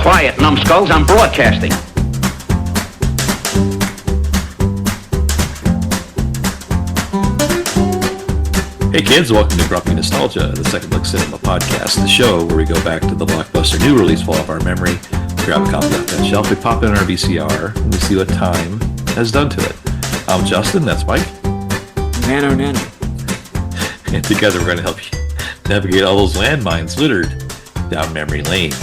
Quiet, numbskulls, I'm broadcasting. Hey kids, welcome to Grumpy Nostalgia, the Second Look Cinema podcast, the show where we go back to the blockbuster new release fall of our memory, we grab a copy off that shelf, we pop it in our VCR, and we see what time has done to it. I'm Justin, that's Mike. Nano. And together we're going to help you navigate all those landmines littered down memory lane.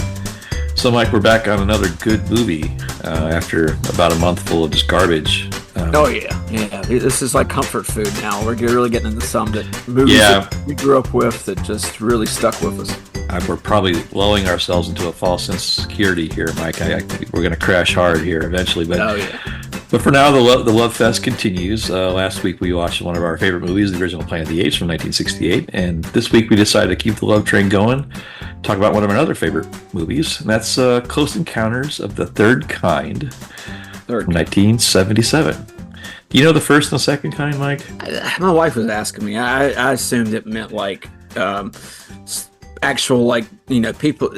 So Mike, we're back on another good movie after about a month full of just garbage. Yeah. This is like comfort food now. We're really getting into some movies that we grew up with that just really stuck with us. We're probably lulling ourselves into a false sense of security here, Mike. We're going to crash hard here eventually. But for now, the Love Fest continues. Last week we watched one of our favorite movies, the original Planet of the Apes from 1968. And this week we decided to keep the love train going, talk about one of our other favorite movies, and that's Close Encounters of the Third Kind from 1977. Do you know the first and the second kind, Mike? My wife was asking me. I assumed it meant like actual, like, people,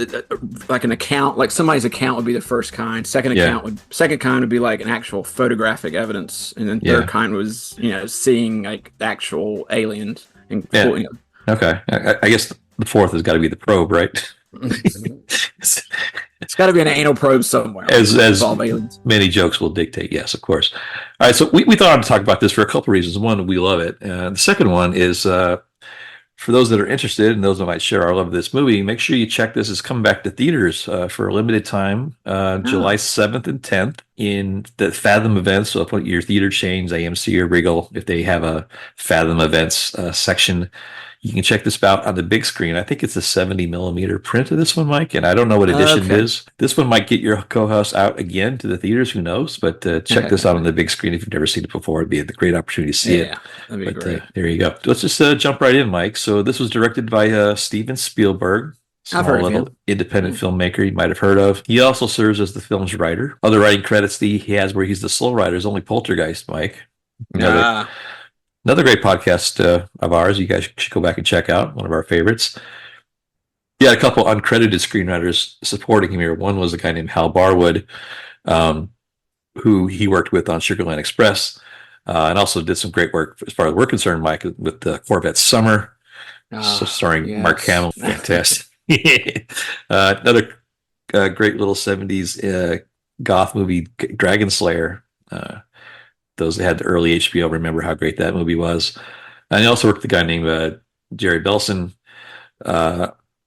like an account, like somebody's account would be the first kind. Second kind would be like an actual photographic evidence, and then third kind was seeing like actual aliens. Okay, I guess the fourth has got to be the probe, right? It's got to be an anal probe somewhere. As many jokes will dictate, yes, of course. All right, so we thought I'd talk about this for a couple of reasons. One, we love it. The second one is, for those that are interested and those that might share our love of this movie, make sure you check this. It's coming back to theaters for a limited time, July 7th and 10th in the Fathom events. So put your theater chains, AMC or Regal, if they have a Fathom events section. You can check this out on the big screen. I think it's a 70 millimeter print of this one, Mike, and I don't know what edition it is. This one might get your co-host out again to the theaters, who knows? But check this out on the big screen if you've never seen it before. It'd be a great opportunity to see it. That'd be great. There you go. Let's just jump right in, Mike. So this was directed by Steven Spielberg. I've heard of him. Independent filmmaker you might have heard of. He also serves as the film's writer. Other writing credits he has where he's the sole writer is only Poltergeist, Mike. Another great podcast of ours. You guys should go back and check out. One of our favorites. He had a couple uncredited screenwriters supporting him here. One was a guy named Hal Barwood, who he worked with on Sugarland Express, and also did some great work as far as we're concerned, Mike, with the Corvette Summer, starring Mark Hamill. Fantastic. Another great little 70s goth movie, Dragon Slayer. Those that had the early HBO remember how great that movie was. And he also worked with a guy named Jerry Belson,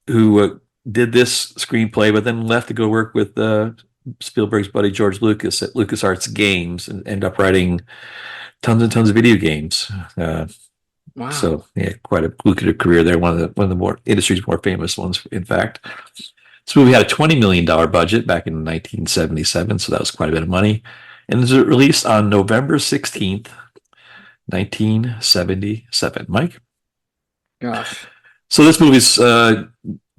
who did this screenplay, but then left to go work with Spielberg's buddy George Lucas at LucasArts Games and end up writing tons and tons of video games. Wow! So quite a lucrative career there. One of the more industry's more famous ones, in fact. This movie had a $20 million budget back in 1977, so that was quite a bit of money. And it was released on November 16th, 1977. Mike? Gosh. So this movie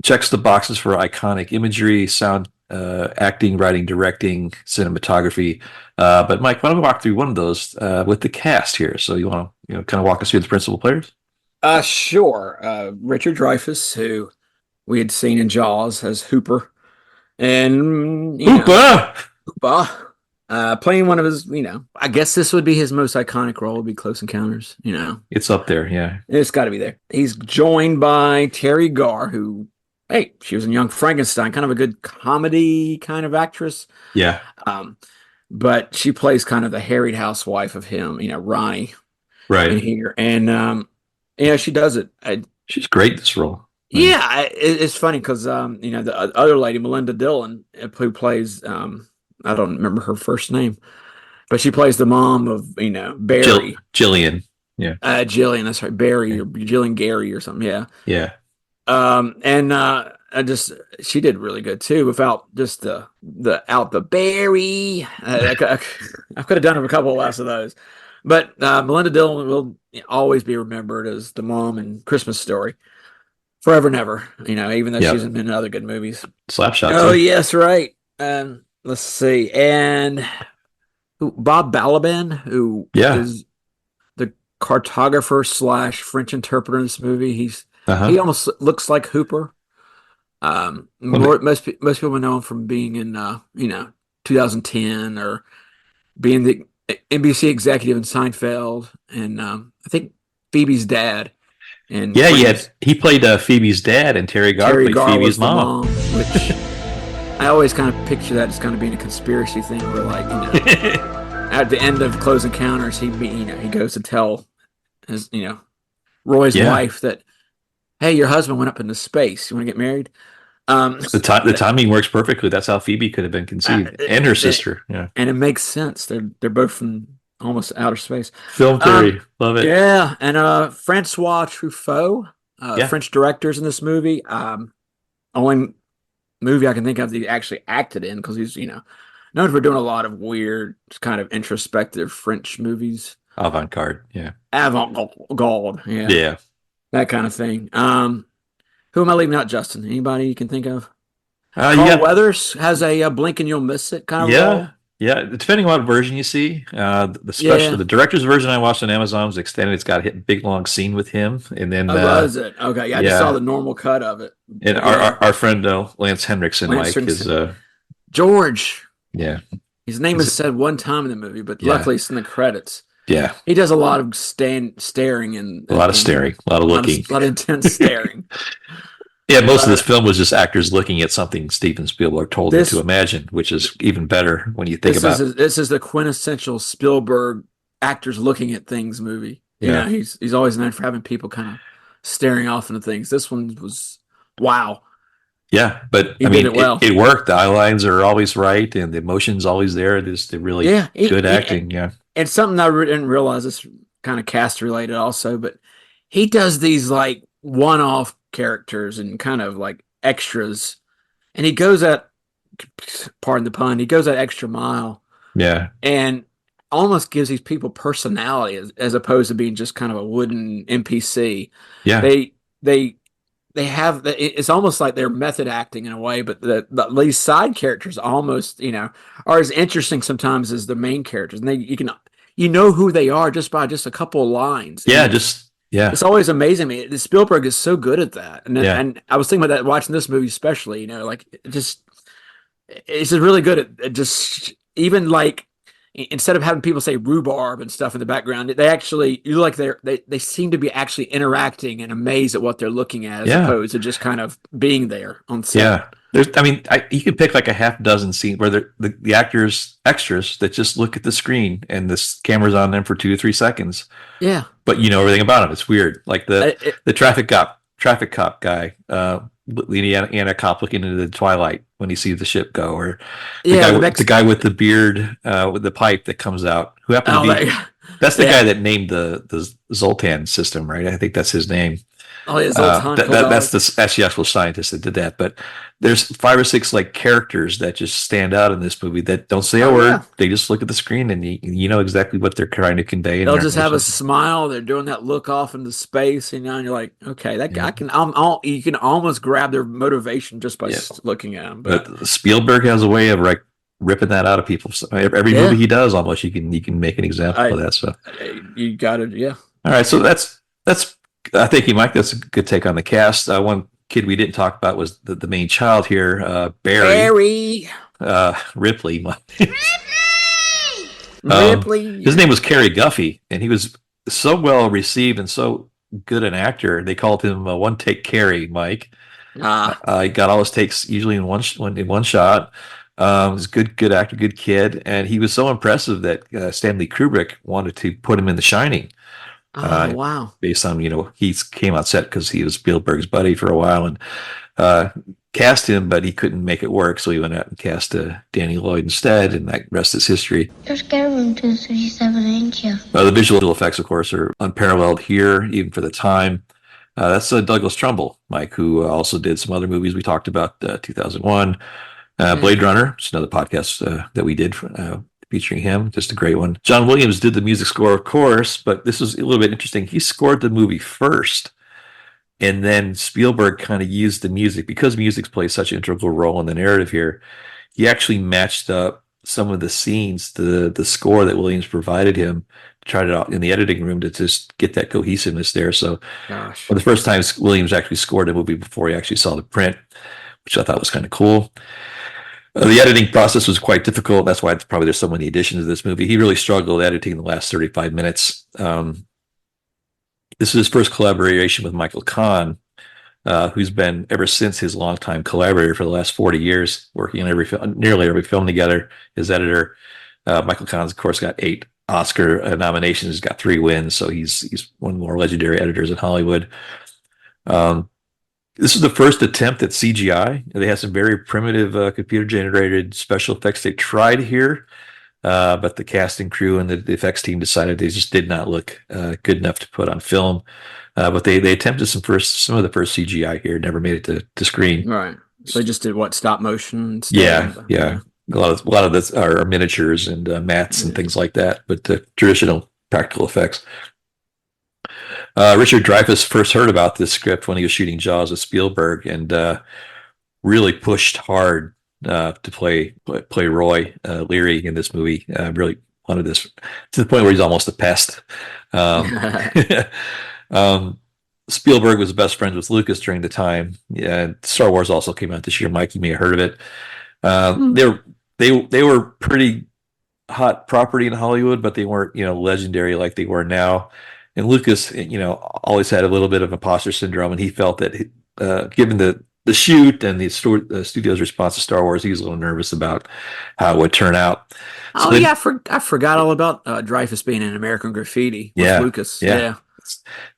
checks the boxes for iconic imagery, sound, acting, writing, directing, cinematography. But Mike, why don't we walk through one of those with the cast here? So you want to kind of walk us through the principal players? Sure. Richard Dreyfuss, who we had seen in Jaws as Hooper. And Hooper! Playing one of his, I guess this would be his most iconic role, would be Close Encounters, It's up there, yeah. It's got to be there. He's joined by Terry Garr, who, she was in Young Frankenstein, kind of a good comedy kind of actress. Yeah. But she plays kind of the harried housewife of him, Ronnie. Right. In here. And, she does it. She's great in this role. Yeah, it's funny because, the other lady, Melinda Dillon, who plays... I don't remember her first name, but she plays the mom of, Barry. Jillian. Yeah. Jillian, that's right. Barry or Jillian Gary or something. Yeah. Yeah. She did really good too, without just the Barry. I could have done a couple less of those, but Melinda Dillon will always be remembered as the mom in Christmas Story. Forever and ever, even though she's been in other good movies. Slapshot. Oh, yes, right. Let's see. And Bob Balaban, who is the cartographer / French interpreter in this movie. He almost looks like Hooper. Most people know him from being in 2010 or being the NBC executive in Seinfeld, and I think Phoebe's dad in Yeah, Friends. he played Phoebe's dad, and Terry Garr Terry played Garr Phoebe's was the mom. mom, which I always kind of picture that as kind of being a conspiracy thing, where at the end of Close Encounters, he goes to tell his Roy's Yeah, wife that, hey, your husband went up into space. You want to get married? the timing works perfectly. That's how Phoebe could have been conceived, and her sister. Yeah, and it makes sense. They're both from almost outer space. film theory, love it. Yeah, and Francois Truffaut, Yeah, French directors in this movie. Only movie I can think of that he actually acted in, because he's known for doing a lot of weird, kind of introspective French movies, avant-garde. Yeah, avant-garde, yeah, yeah. that kind of thing. Who am I leaving out, Justin? Anybody you can think of? You Carl got Weathers has a blink and you'll miss it kind of role. yeah, yeah. Depending on what version you see, Yeah. the director's version I watched on Amazon was extended. It's got a big long scene with him, and then Oh, was it? Okay, yeah, I just saw yeah, the normal cut of it. and But yeah, our friend Lance Henriksen, Lance Mike, is Henriksen. George. yeah, His name is is said one time in the movie, but yeah, luckily it's in the credits. yeah. He does a lot of staring A lot of and staring, a lot of looking. a lot of intense staring. Yeah, most of this But film was just actors looking at something Steven Spielberg told them this to imagine, which is even better when you think about. this is the quintessential Spielberg actors looking at things movie. Yeah, He's always known for having people kind of staring off into things. This one was wow. yeah, but He I did mean, it well. it worked. The eye lines are always right, and the emotion's always there. There's the really Yeah, good acting. Yeah, and something I didn't realize, this kind of cast related also, but he does these like one-off characters and kind of like extras, and he goes at, pardon the pun, he goes that extra mile yeah, and almost gives these people personality, as opposed to being just kind of a wooden NPC. yeah, They they have it's almost like they're method acting in a way, but these side characters almost are as interesting sometimes as the main characters, and you know who they are just by just a couple of lines. yeah. And Just yeah, it's always amazing me. Spielberg is so good at that, yeah, and I was thinking about that watching this movie especially. Like it's just really good at just, even like, instead of having people say rhubarb and stuff in the background, they actually, you like they seem to be actually interacting and amazed at what they're looking at, as yeah, opposed to just kind of being there on set. yeah. I mean, you can pick like a half dozen scenes where the actors extras that just look at the screen and this camera's on them for 2 to 3 seconds, Yeah. but you know everything about them. It's weird. Like the traffic cop guy, the Indiana cop looking into the twilight when he sees the ship go, or the guy with the beard, with the pipe that comes out, who happened to be that's the guy that named the Zoltan system, right? I think that's his name. Oh, yeah, Zoltan. That's the actual scientist that did that. But there's 5 or 6 like characters that just stand out in this movie that don't say a word. Yeah. They just look at the screen, and you know exactly what they're trying to convey. They'll just have a smile. They're doing that look off into space, and you're like, okay, that guy can. You can almost grab their motivation just by looking at them. But Spielberg has a way of like ripping that out of people. So every movie he does, almost you can make an example of that. So you got it, yeah. All right, so that's. I think Mike, that's a good take on the cast. One kid we didn't talk about was the main child here, Barry. Ripley. Ripley. His name was Cary Guffey, and he was so well received and so good an actor. They called him One Take Cary, Mike. He got all his takes usually in one shot. He's a good actor, good kid, and he was so impressive that Stanley Kubrick wanted to put him in The Shining. Wow. Based on, he came on set because he was Spielberg's buddy for a while, and cast him, but he couldn't make it work, so he went out and cast Danny Lloyd instead, and that rest is history. You're scared room 237, ain't you? The visual effects, of course, are unparalleled here, even for the time. That's Douglas Trumbull, Mike, who also did some other movies we talked about, 2001. Blade Runner, it's another podcast that we did featuring him, just a great one. John Williams did the music score, of course, but this is a little bit interesting. He scored the movie first, and then Spielberg kind of used the music, because music plays such an integral role in the narrative here. He actually matched up some of the scenes to the score that Williams provided him, tried it out in the editing room to just get that cohesiveness there. So for the first time, Williams actually scored a movie before he actually saw the print. which I thought was kind of cool. The editing process was quite difficult. That's why probably there's so many additions to this movie. He really struggled editing the last 35 minutes. This is his first collaboration with Michael Kahn, who's been ever since his longtime collaborator for the last 40 years, working on nearly every film together. His editor, Michael Kahn's, of course, got 8 Oscar nominations. He's got 3 wins, so he's one of the more legendary editors in Hollywood. This is the first attempt at CGI. They have some very primitive computer-generated special effects they tried here, but the casting crew and the effects team decided they just did not look good enough to put on film. But they attempted some of the first CGI here, never made it to screen. Right. So they just did what, stop motion? Yeah. A lot of this are miniatures and mats and things like that, but traditional practical effects. Richard Dreyfuss first heard about this script when he was shooting Jaws with Spielberg, and really pushed hard to play Roy Leary in this movie. Really wanted this to the point where he's almost a pest. Spielberg was best friends with Lucas during the time. Yeah, Star Wars also came out this year. Mike, you may have heard of it. They were pretty hot property in Hollywood, but they weren't legendary like they were now. And Lucas, always had a little bit of imposter syndrome, and he felt that given the shoot and the studio's response to Star Wars, he was a little nervous about how it would turn out. So I forgot all about Dreyfuss being in American Graffiti with Lucas. Yeah.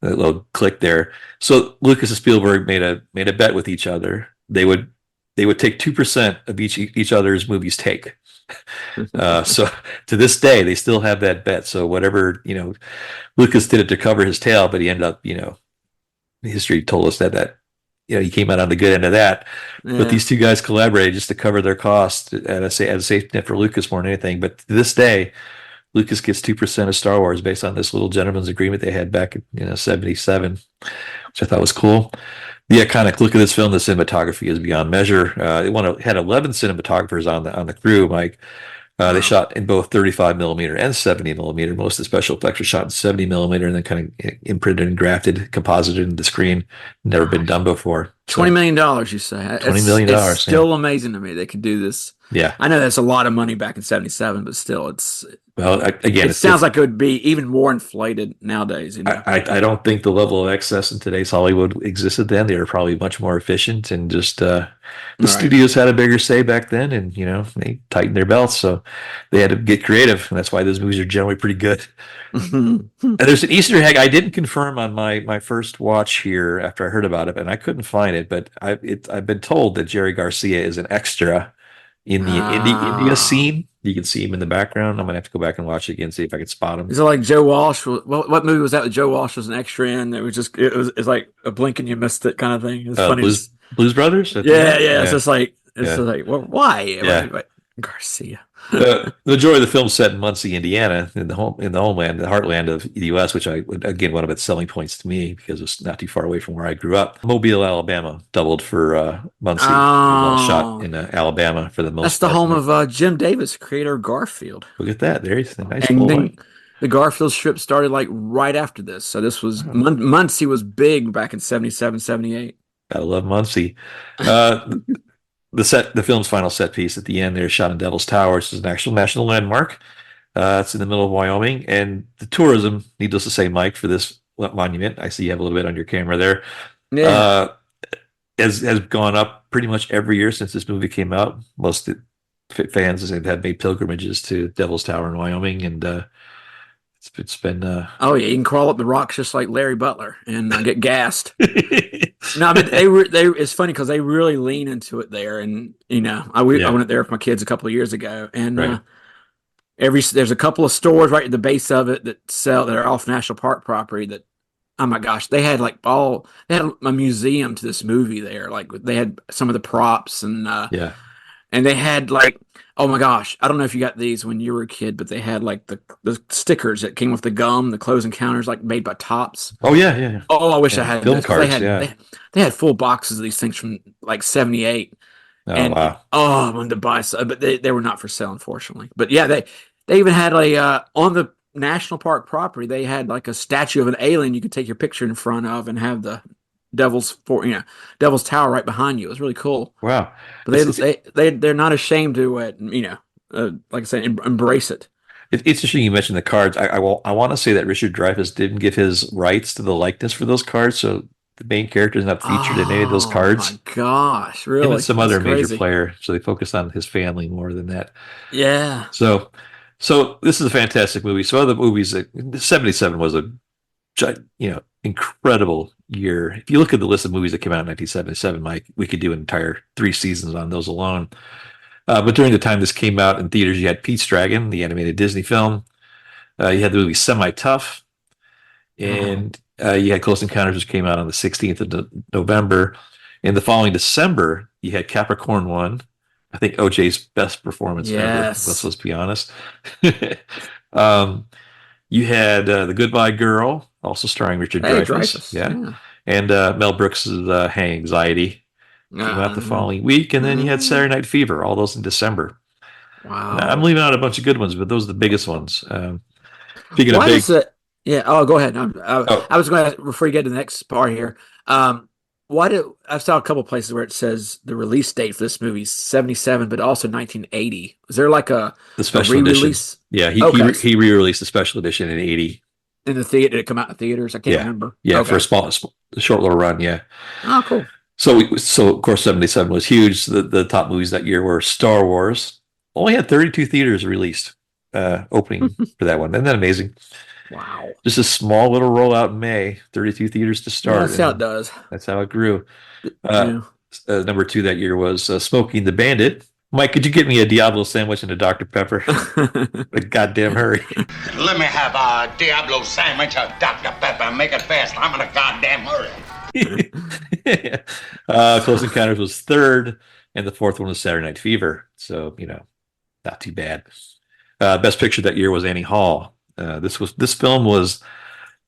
A little click there. So Lucas and Spielberg made a bet with each other. They would take 2% of each other's movies take. So to this day, they still have that bet. So whatever, Lucas did it to cover his tail, but he ended up, history told us that he came out on the good end of that. Yeah. But these two guys collaborated just to cover their costs at a safety net for Lucas more than anything. But to this day, Lucas gets 2% of Star Wars based on this little gentleman's agreement they had back in 77, which I thought was cool. The iconic look of this film, the cinematography is beyond measure. It had 11 cinematographers on the crew, Mike. They shot in both 35 millimeter and 70 millimeter. Most of the special effects were shot in 70 millimeter and then kind of imprinted and grafted, composited into the screen. Never been done before. $20 million, you say? $20 million. It's still amazing to me they could do this. Yeah, I know that's a lot of money back in 77, but still, it's. Well, again, it sounds like it would be even more inflated nowadays. I don't think the level of excess in today's Hollywood existed then. They were probably much more efficient, and just the studios had a bigger say back then, and they tightened their belts, so they had to get creative, and that's why those movies are generally pretty good. And there's an Easter egg I didn't confirm on my first watch here after I heard about it, and I couldn't find it, but I've been told that Jerry Garcia is an extra in the India scene. You can see him in the background. I'm gonna have to go back and watch it again, see if I can spot him. Is it like Joe Walsh? What movie was that? That Joe Walsh was an extra in. It's like a blink and you missed it kind of thing. It's funny. Blues Brothers. Yeah. It's just like well, why? Yeah. Garcia. The majority of the film set in Muncie, Indiana, in the homeland, the heartland of the U.S., which again one of its selling points to me because it's not too far away from where I grew up. Mobile, Alabama, doubled for Muncie. Shot in Alabama for the most. That's the home of Jim Davis, creator of Garfield. Look at that. There's a nice. And then the Garfield strip started like right after this, so this was Muncie was big back in 77, 78. I love Muncie. The film's final set piece at the end there, shot in Devil's Tower, which is an actual national landmark. It's in the middle of Wyoming, and the tourism, needless to say, Mike, for this monument, I see you have a little bit on your camera there, has gone up pretty much every year since this movie came out. Most fans have made pilgrimages to Devil's Tower in Wyoming, and it's been. Oh yeah, you can crawl up the rocks just like Larry Butler and get gassed. No, but it's funny because they really lean into it there, and I went there with my kids a couple of years ago, and there's a couple of stores right at the base of it that are off national park property that, oh my gosh, they had a museum to this movie there. Like they had some of the props and they had like, oh my gosh, I don't know if you got these when you were a kid, but they had like the stickers that came with the gum, the clothes encounters, like made by Tops. Oh yeah. Oh, I wish I had film cards. They had full boxes of these things from like 78. Oh wow. Oh, I wanted to buy some, but they were not for sale, unfortunately. But yeah, they even had on the national park property, they had like a statue of an alien you could take your picture in front of and have the Devil's Tower right behind you. It was really cool. Wow. But they're not ashamed to like I said, embrace it. It's interesting you mentioned the cards. I want to say that Richard Dreyfuss didn't give his rights to the likeness for those cards, so the main character is not featured in any of those cards. Oh my gosh, Him really? and some That's other major crazy. player, so they focused on his family more than that. Yeah. So this is a fantastic movie. So other movies, 77 was a incredible year. If you look at the list of movies that came out in 1977, Mike, we could do an entire 3 seasons on those alone. But during the time this came out in theaters, you had Pete's Dragon, the animated Disney film. You had the movie Semi-Tough. And you had Close Encounters, which came out on the 16th of November. In the following December, you had Capricorn 1. I think OJ's best performance ever. Let's be honest. You had The Goodbye Girl, also starring Richard Dreyfuss. Yeah. And Mel Brooks' Hang Anxiety came out the following week. And then you had Saturday Night Fever, all those in December. Wow. Now, I'm leaving out a bunch of good ones, but those are the biggest ones. Speaking Why of big... does it... Yeah. Oh, go ahead. I was going to, before you get to the next part here, I saw a couple places where it says the release date for this movie is 77, but also 1980. Is there like the special re-release? Edition? Yeah, he re-released the special edition in 80. In the theater, did it come out in theaters? I can't remember. Yeah, for a short little run. Yeah. Oh, cool. So of course 77 was huge. The top movies that year were Star Wars. Only had 32 theaters released opening for that one. Isn't that amazing? Wow. Just a small little rollout in May, 32 theaters to start. Yeah, that's how it does. That's how it grew. Number 2 that year was Smoking the Bandit. Mike, could you get me a Diablo sandwich and a Dr. Pepper? A goddamn hurry. Let me have a Diablo sandwich, a Dr. Pepper, and make it fast. I'm in a goddamn hurry. Close Encounters was 3rd, and the 4th one was Saturday Night Fever. So, not too bad. Best Picture that year was Annie Hall. This film was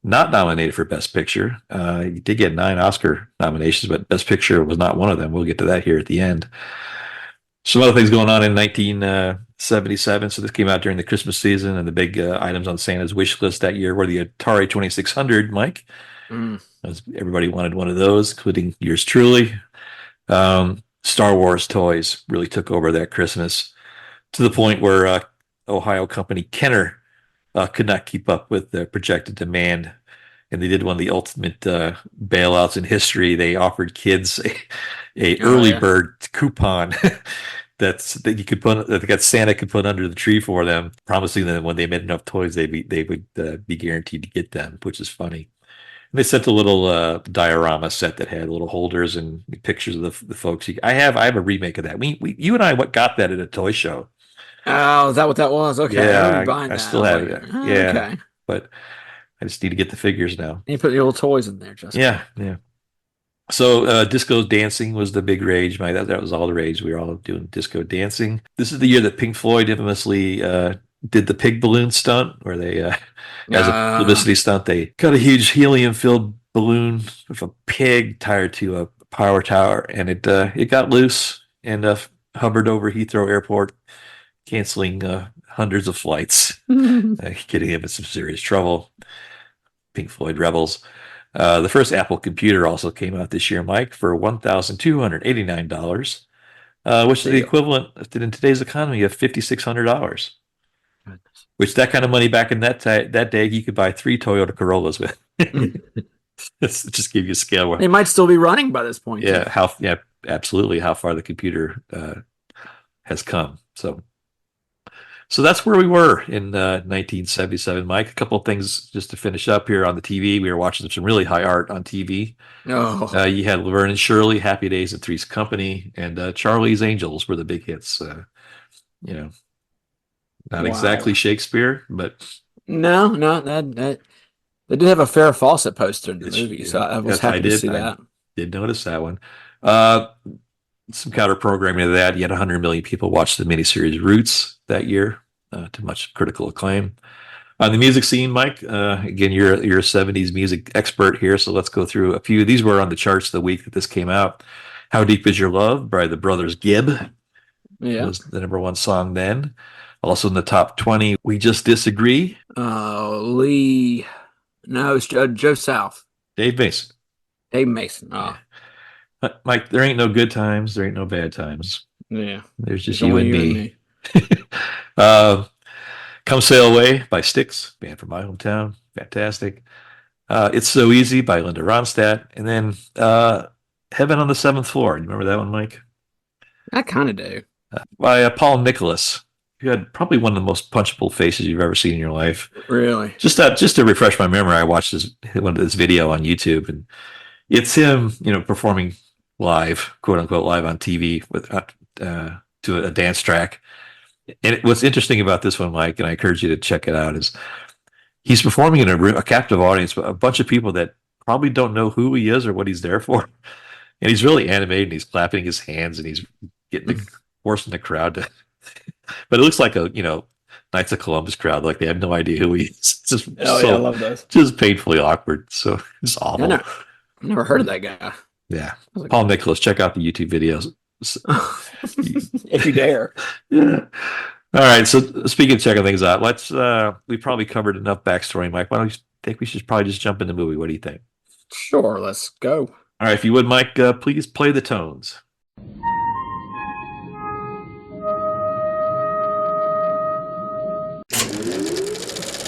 not nominated for Best Picture. He did get 9 Oscar nominations, but Best Picture was not one of them. We'll get to that here at the end. Some other things going on in 1977. So this came out during the Christmas season, and the big items on Santa's wish list that year were the Atari 2600, Mike. Everybody wanted one of those, including yours truly. Star Wars toys really took over that Christmas to the point where Ohio company Kenner could not keep up with the projected demand, and they did one of the ultimate bailouts in history. They offered kids a early bird coupon that Santa could put under the tree for them, promising them when they made enough toys they would be guaranteed to get them, which is funny. And they sent a little diorama set that had little holders and pictures of the folks. I have a remake of that. You and I got that at a toy show. Oh, is that what that was? Okay. Yeah, I still have it. Yeah. Okay. But I just need to get the figures now. And you put your little toys in there, Justin. Yeah. So disco dancing was the big rage. That was all the rage. We were all doing disco dancing. This is the year that Pink Floyd infamously did the pig balloon stunt, where they, as a publicity stunt, they cut a huge helium-filled balloon with a pig tied to a power tower, and it got loose and hovered over Heathrow Airport, canceling hundreds of flights, getting him in some serious trouble. Pink Floyd rebels. The first Apple computer also came out this year, Mike, for $1,289, which is the equivalent in today's economy of $5,600. Which that kind of money back in that day, you could buy 3 Toyota Corollas with. Just give you a scale. They might still be running by this point. Yeah, absolutely. How far the computer has come. So that's where we were in 1977, Mike. A couple of things just to finish up here on the TV. We were watching some really high art on TV. You had Laverne and Shirley, Happy Days and Three's Company, and Charlie's Angels were the big hits. Not exactly Shakespeare, but no, that they did have a Farrah Fawcett poster in the movie, so I was happy to see that. Did notice that one. Some counter programming to that. You had 100 million people watch the miniseries Roots that year, to much critical acclaim. On the music scene, Mike, again, you're a 70s music expert here, so let's go through a few. These were on the charts the week that this came out. How Deep Is Your Love by the Brothers Gibb was the number 1 song then. Also in the top 20, We Just Disagree. It's Joe South. Dave Mason. Dave Mason. Oh, Mike, there ain't no good times. There ain't no bad times. yeah. There's just It's you only and you and me. me. Come Sail Away by Styx, band from my hometown. Fantastic. It's So Easy by Linda Ronstadt. And then Heaven on the Seventh Floor. You remember that one, Mike? I kind of do. By Paul Nicholas. You had probably one of the most punchable faces you've ever seen in your life. Really? Just to refresh my memory, I watched this video on YouTube, and it's him, performing live, quote unquote, live on TV with to a dance track. And what's interesting about this one, Mike, and I encourage you to check it out, is he's performing in a captive audience, a bunch of people that probably don't know who he is or what he's there for. And he's really animated, and he's clapping his hands, and he's forcing the crowd to. But it looks like a Knights of Columbus crowd, like they have no idea who he is. It's just I love those. Just painfully awkward. So it's awful. I never heard of that guy. Yeah, Paul Nicholas. Check out the YouTube videos if you dare. Yeah. All right. So speaking of checking things out, we probably covered enough backstory, Mike. Why don't you think we should probably just jump in the movie? What do you think? Sure, let's go. All right, if you would, Mike, please play the tones.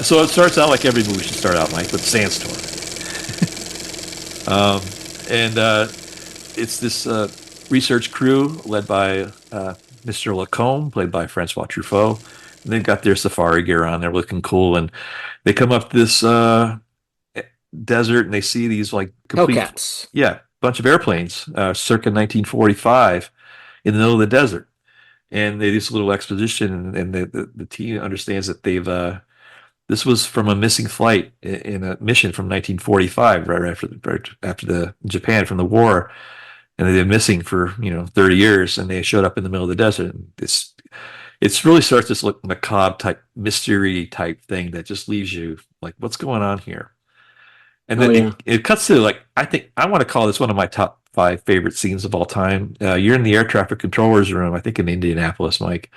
So it starts out like every movie should start out, Mike, with Sandstorm. It's this research crew led by Mr. Lacombe, played by Francois Truffaut. And they've got their safari gear on. They're looking cool. And they come up this desert, and they see these like complete... Hellcats. Yeah, bunch of airplanes, circa 1945, in the middle of the desert. And they do this little exposition, and the team understands that they've... This was from a missing flight in a mission from 1945, right after the Japan from the war, and they've been missing for 30 years, and they showed up in the middle of the desert. And it's really starts this look macabre type mystery type thing that just leaves you like, what's going on here? And then it cuts to I think I want to call this one of my top 5 favorite scenes of all time. You're in the air traffic controller's room, I think in Indianapolis, Mike,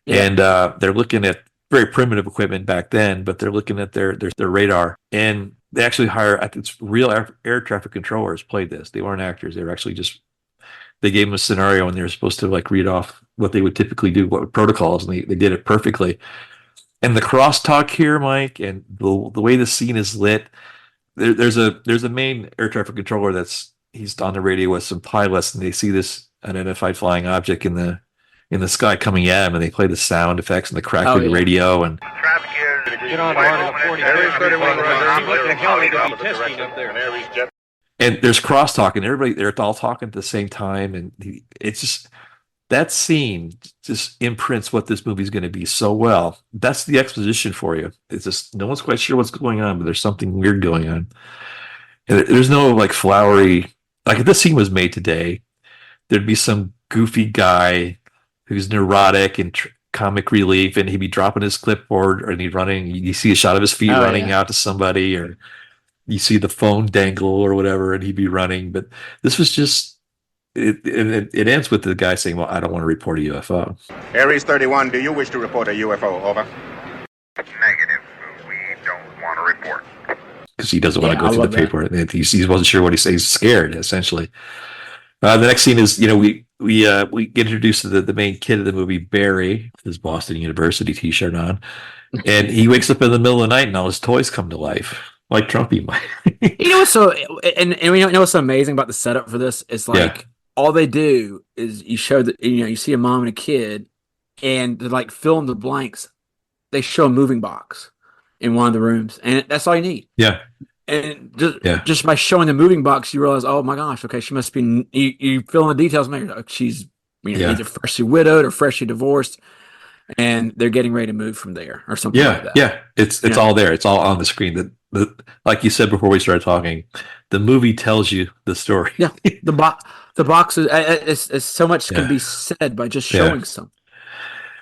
and they're looking at very primitive equipment back then, but they're looking at their radar, and they actually hire, I think it's real air traffic controllers played this. They weren't actors. They were actually they gave them a scenario, and they were supposed to read off what they would typically do, what protocols, and they did it perfectly. And the crosstalk here, Mike, and the way the scene is lit, there's a main air traffic controller he's on the radio with some pilots, and they see this unidentified flying object in the sky coming at him, and they play the sound effects and the crackling radio. And and there's crosstalk, and they're all talking at the same time, and it's just that scene just imprints what this movie's going to be so well. That's the exposition for you. It's just no one's quite sure what's going on, but there's something weird going on. And there's no flowery, if this scene was made today, there'd be some goofy guy who's neurotic and comic relief, and he'd be dropping his clipboard, and he'd running. You see a shot of his feet running out to somebody, or you see the phone dangle or whatever, and he'd be running. But this was just it ends with the guy saying, "Well, I don't want to report a UFO." Aries 31, do you wish to report a UFO? Over. Negative. We don't want to report. Because he doesn't want to go through the paperwork. He wasn't sure what he says. He's scared, essentially. The next scene is, we get introduced to the main kid of the movie, Barry, with his Boston University T-shirt on, and he wakes up in the middle of the night, and all his toys come to life, like Trumpy might. what's what's so amazing about the setup for this? It's all they do is you show that you see a mom and a kid, and to fill in the blanks, they show a moving box in one of the rooms, and that's all you need. Yeah. And just by showing the moving box, you realize, oh my gosh, okay, she must be. You fill in the details, man. She's either freshly widowed or freshly divorced, and they're getting ready to move from there or something like that. Yeah, it's all there. It's all on the screen. Like you said before we started talking, the movie tells you the story. Yeah, the box is so much can be said by just showing something.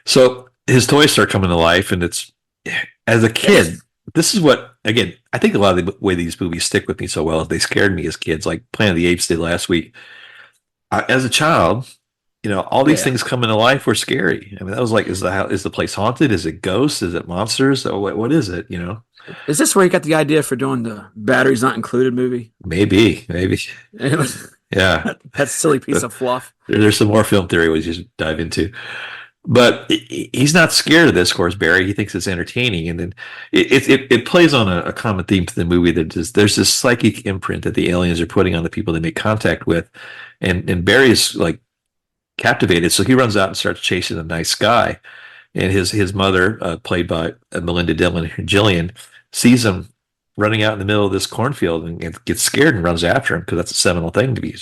So his toys start coming to life, and it's as a kid. This is what, again, I think a lot of the way these movies stick with me so well is they scared me as kids, like Planet of the Apes did last week. As a child, all these things coming to life were scary. I mean, that was like, is the place haunted? Is it ghosts? Is it monsters? What is it? Is this where you got the idea for doing the batteries not included movie? Maybe. Yeah. That silly piece of fluff. There's some more film theory we just dive into. But he's not scared of this, of course, Barry. He thinks it's entertaining. And then it plays on a common theme to the movie that there's this psychic imprint that the aliens are putting on the people they make contact with. And Barry is like captivated. So he runs out and starts chasing the nice guy. And his mother, played by Melinda Dillon, Jillian, sees him running out in the middle of this cornfield and gets scared and runs after him, because that's a seminal thing to be,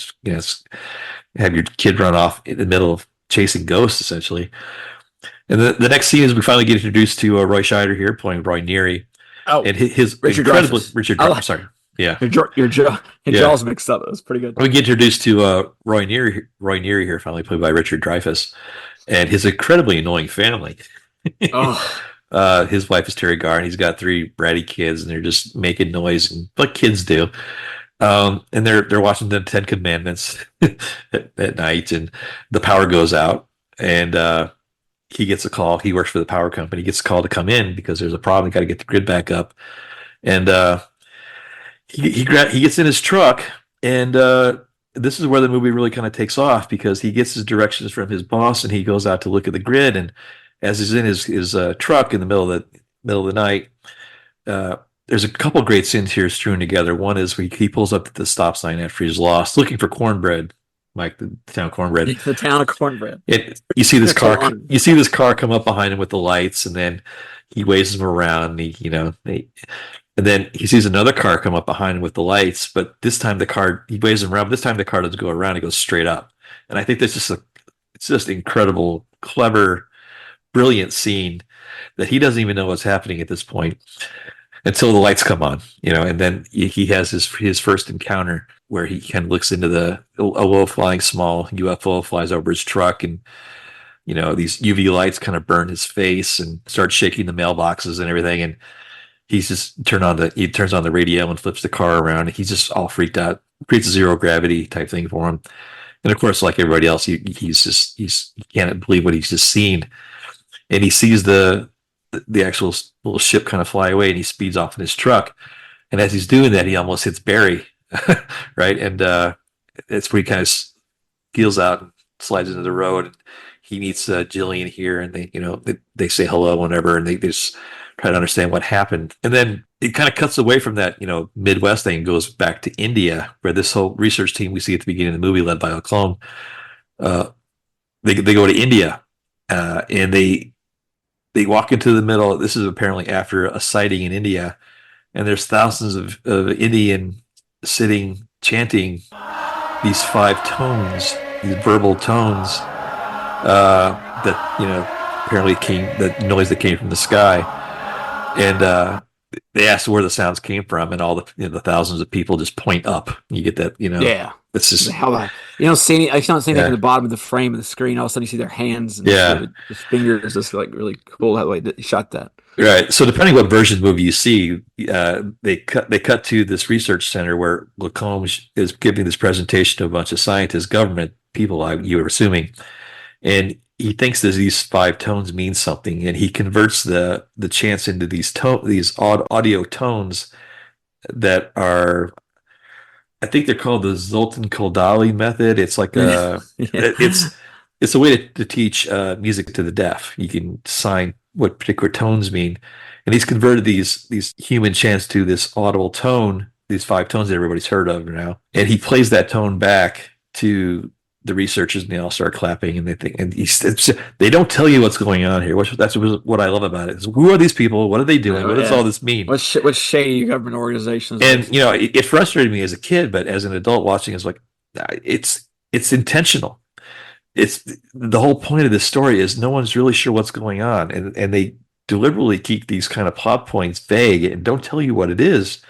have your kid run off in the middle of chasing ghosts, essentially. And the next scene is we finally get introduced to Roy Scheider here, playing Roy Neary. Oh, and his Richard incredible Dreyfuss. Richard Dreyfuss. Sorry, yeah, your jaw's mixed up. It was pretty good. We get introduced to Roy Neary here, finally played by Richard Dreyfuss, and his incredibly annoying family. His wife is Terry Garr, and he's got 3 bratty kids, and they're just making noise, and like kids do. And they're watching the 10 Commandments at night, and the power goes out, and he gets a call. He works for the power company. He gets a call to come in because there's a problem. Got to get the grid back up, and he gets in his truck, and this is where the movie really kind of takes off, because he gets his directions from his boss, and he goes out to look at the grid, and as he's in his truck in the middle of the night, there's a couple of great scenes here strewn together. One is he pulls up at the stop sign after he's lost, looking for cornbread, Mike, the town cornbread. The town of cornbread. You see this car. You see this car come up behind him with the lights, and then he waves him around. And then he sees another car come up behind him with the lights, but this time he waves him around. But this time the car doesn't go around; it goes straight up. And I think that's it's just incredible, clever, brilliant scene that he doesn't even know what's happening at this point until the lights come on, and then he has his first encounter where he kind of looks into a low-flying small UFO flies over his truck, and these UV lights kind of burn his face and start shaking the mailboxes and everything, and he's just turns on the radio and flips the car around, and he's just all freaked out. Creates a zero gravity type thing for him, and of course, like everybody else, he can't believe what he's just seen, and he sees the actual little ship kind of fly away, and he speeds off in his truck. And as he's doing that, he almost hits Barry, right? And it's where he kind of peels out and slides into the road. And he meets Jillian here, and they say hello, whatever, and they just try to understand what happened. And then it kind of cuts away from that, Midwest thing, and goes back to India, where this whole research team we see at the beginning of the movie, led by Lacombe, they go to India, and they walk into the middle. This is apparently after a sighting in India, and there's thousands of Indian sitting chanting these 5 tones, these verbal tones that apparently the noise that came from the sky, and they asked where the sounds came from, and all the thousands of people just point up. You get that, Yeah. It's just you don't see anything from the bottom of the frame of the screen. All of a sudden, you see their hands and his fingers. Just like really cool how they shot that. Right. So depending what version of the movie you see, they cut to this research center where Lacombe is giving this presentation to a bunch of scientists, government people, you were assuming, and he thinks that these 5 tones mean something, and he converts the chants into these odd audio tones that are, I think they're called the Zoltan Kodaly method. It's like it's a way to teach music to the deaf. You can assign what particular tones mean, and he's converted these human chants to this audible tone, these 5 tones that everybody's heard of now, and he plays that tone back to the researchers, and they all start clapping, and they think, and they don't tell you what's going on here. That's what I love about it. Is, who are these people? What are they doing? What does all this mean? What shady government organizations? And it frustrated me as a kid, but as an adult watching, it's like it's intentional. It's the whole point of this story is no one's really sure what's going on, and they deliberately keep these kind of plot points vague and don't tell you what it is,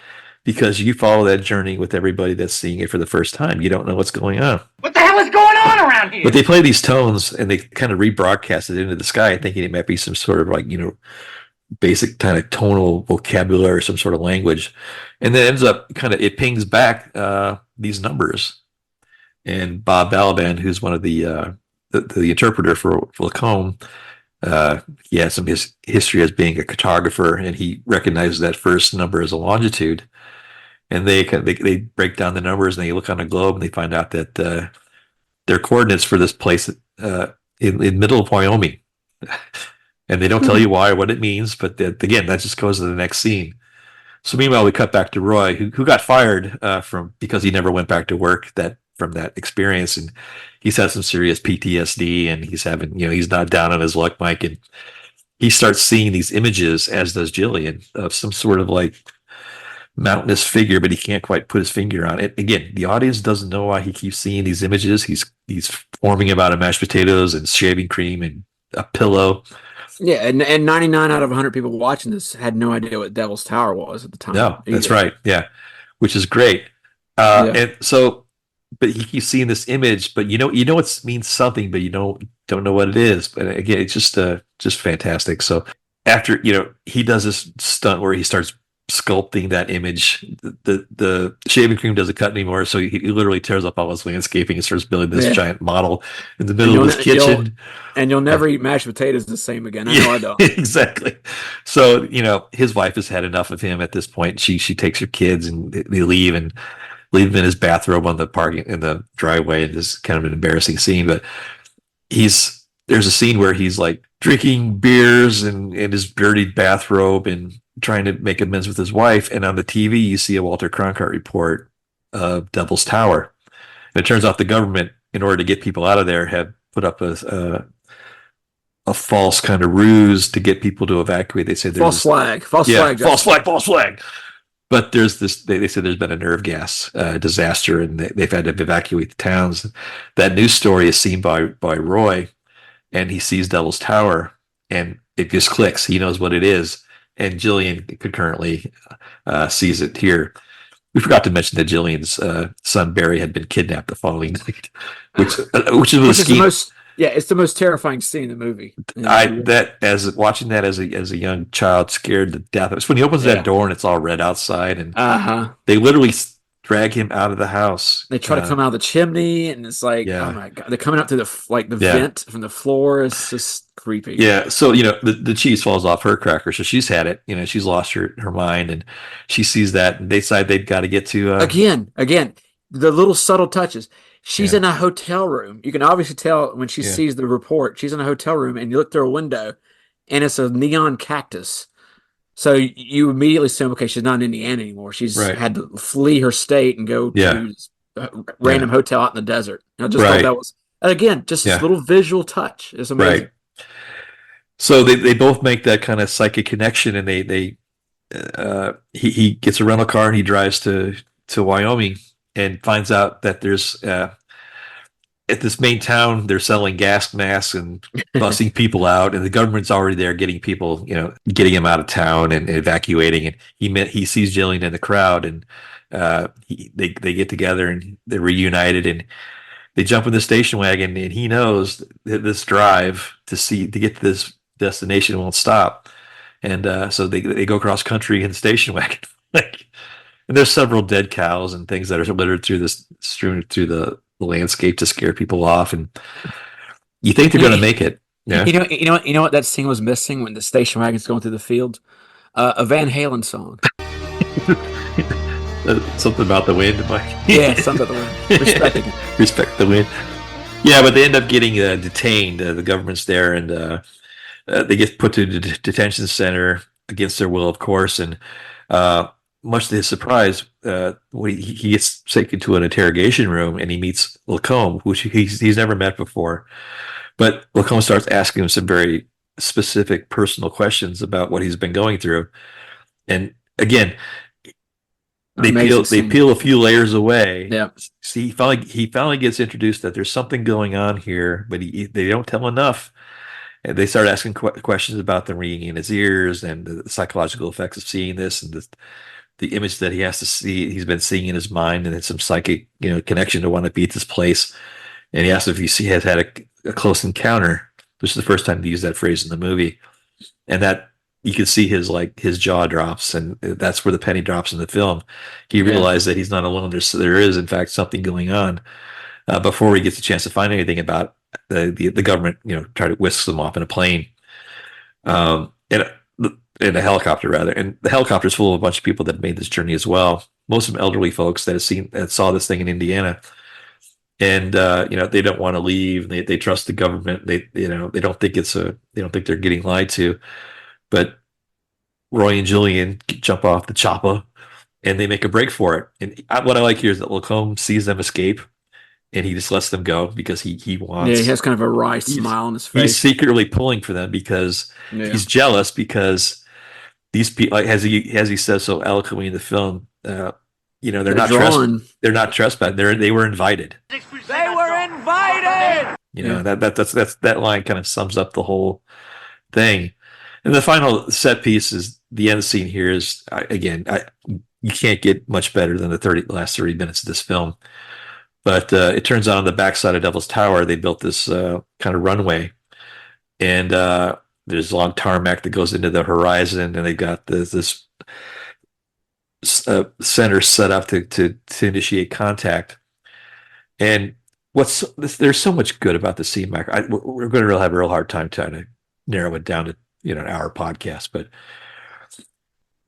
because you follow that journey with everybody that's seeing it for the first time. You don't know what's going on. What the hell is going on around here? But they play these tones, and they kind of rebroadcast it into the sky, thinking it might be some sort of basic kind of tonal vocabulary or some sort of language. And then it ends up it pings back these numbers. And Bob Balaban, who's one of the the interpreter for Lacombe, he has some history as being a cartographer, and he recognizes that first number as a longitude. And they break down the numbers, and they look on a globe, and they find out that their coordinates for this place in middle of Wyoming. And they don't tell you why or what it means, but again, that just goes to the next scene. So meanwhile, we cut back to Roy, who got fired because he never went back to work from that experience, and he's had some serious PTSD, and he's having, he's not down on his luck, Mike, and he starts seeing these images, as does Jillian, of some sort of like mountainous figure, but he can't quite put his finger on it. Again, the audience doesn't know why he keeps seeing these images. He's forming about a mashed potatoes and shaving cream and a pillow. Yeah, and 99 out of 100 people watching this had no idea what Devil's Tower was at the time. No, that's right. Yeah, which is great. And so, but he keeps seeing this image, but it means something, but you don't know what it is. But again, it's just fantastic. So after he does this stunt where he starts sculpting that image, the shaving cream doesn't cut anymore, so he literally tears up all his landscaping and starts building this giant model in the middle of his kitchen. You'll never eat mashed potatoes the same again. I know I don't. Exactly. So his wife has had enough of him at this point. She takes her kids and they leave and leave him in his bathrobe on the driveway. And this is kind of an embarrassing scene, but there's a scene where he's like drinking beers in his dirty bathrobe and trying to make amends with his wife. And on the TV, you see a Walter Cronkite report of Devil's Tower. And it turns out the government, in order to get people out of there, have put up a false kind of ruse to get people to evacuate. They say there's false flag. But there's this. They said there's been a nerve gas disaster, and they've had to evacuate the towns. That news story is seen by Roy, and he sees Devil's Tower, and it just clicks. He knows what it is. And Jillian concurrently sees it here. We forgot to mention that Jillian's son Barry had been kidnapped the following night, which is the most. Yeah, it's the most terrifying scene in the movie. Watching that as a young child, scared to death. It's when he opens that door and it's all red outside, and they literally drag him out of the house. They try to come out of the chimney, and it's like, oh my god, they're coming out through the vent from the floor. It's just creepy. Yeah, so the cheese falls off her cracker, so she's had it. She's lost her mind, and she sees that, and they decide they've got to get to again the little subtle touches. She's in a hotel room. You can obviously tell when she sees the report. She's in a hotel room, and you look through a window, and it's a neon cactus. So you immediately assume, okay, she's not in Indiana anymore. She's had to flee her state and go to a random hotel out in the desert. I just thought that was, again, just this little visual touch. It's amazing. Right. So they both make that kind of psychic connection, and he gets a rental car and he drives to Wyoming and finds out that there's at this main town they're selling gas masks and busing people out, and the government's already there getting people, getting them out of town and evacuating. And he sees Jillian in the crowd, and they get together and they're reunited, and they jump in the station wagon, and he knows that this drive to get to this destination won't stop. And so they go cross country in the station wagon. And there's several dead cows and things that are littered strewn through the landscape to scare people off, and you think they're going to make it. Yeah. You know what that scene was missing when the station wagon's going through the field? A Van Halen song. Something about the wind, Mike. Yeah, something about the wind. Respect the wind. Yeah, but they end up getting detained. The government's there, and they get put to the detention center against their will, of course, and much to his surprise, he gets taken to an interrogation room, and he meets Lacombe, which he's never met before. But Lacombe starts asking him some very specific personal questions about what he's been going through. And again, they peel a few layers away. Yeah. See, he finally gets introduced that there's something going on here, but they don't tell enough. And they start asking questions about the ringing in his ears and the psychological effects of seeing this, and the image that he has to see, he's been seeing in his mind, and it's some psychic, connection to want to beat this place. And he asks if he has had a close encounter, which is the first time to use that phrase in the movie. And that you can see his jaw drops, and that's where the penny drops in the film. He realized that he's not alone. There is, in fact, something going on. Before he gets a chance to find anything the government, try to whisk them off in a plane, in a helicopter rather, and the helicopter is full of a bunch of people that made this journey as well. Most of them elderly folks that saw this thing in Indiana, and they don't want to leave. They trust the government. They don't think they don't think they're getting lied to, but Roy and Julian jump off the chopper and they make a break for it. And what I like here is that Lacombe sees them escape and he just lets them go because he wants. Yeah, he has kind of a wry smile on his face. He's secretly pulling for them because he's jealous because these people, as he says so eloquently in the film, they're not trespassing. They were invited. They were invited. That line kind of sums up the whole thing. And the final set piece is the end scene here is, you can't get much better than the last 30 minutes of this film. But it turns out on the backside of Devil's Tower, they built this kind of runway. And there's a long tarmac that goes into the horizon. And they've got this center set up to initiate contact. And there's so much good about the scene, Mike. We're going to have a real hard time trying to narrow it down to an hour podcast, but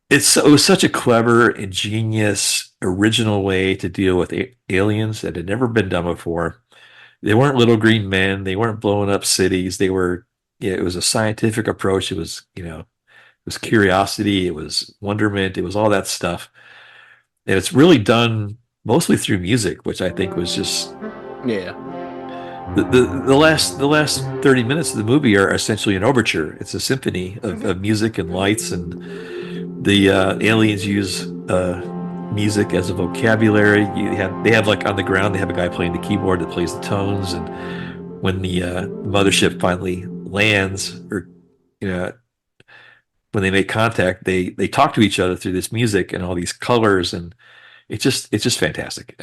it was such a clever, ingenious, original way to deal with aliens that had never been done before. They weren't little green men. They weren't blowing up cities. They were. It was a scientific approach. It was it was curiosity. It was wonderment. It was all that stuff, and it's really done mostly through music, which I think was just The last 30 minutes of the movie are essentially an overture. It's a symphony of music and lights, and the aliens use music as a vocabulary. They have like on the ground, they have a guy playing the keyboard that plays the tones, and when the mothership finally lands, or when they make contact, they talk to each other through this music and all these colors, and it's just fantastic.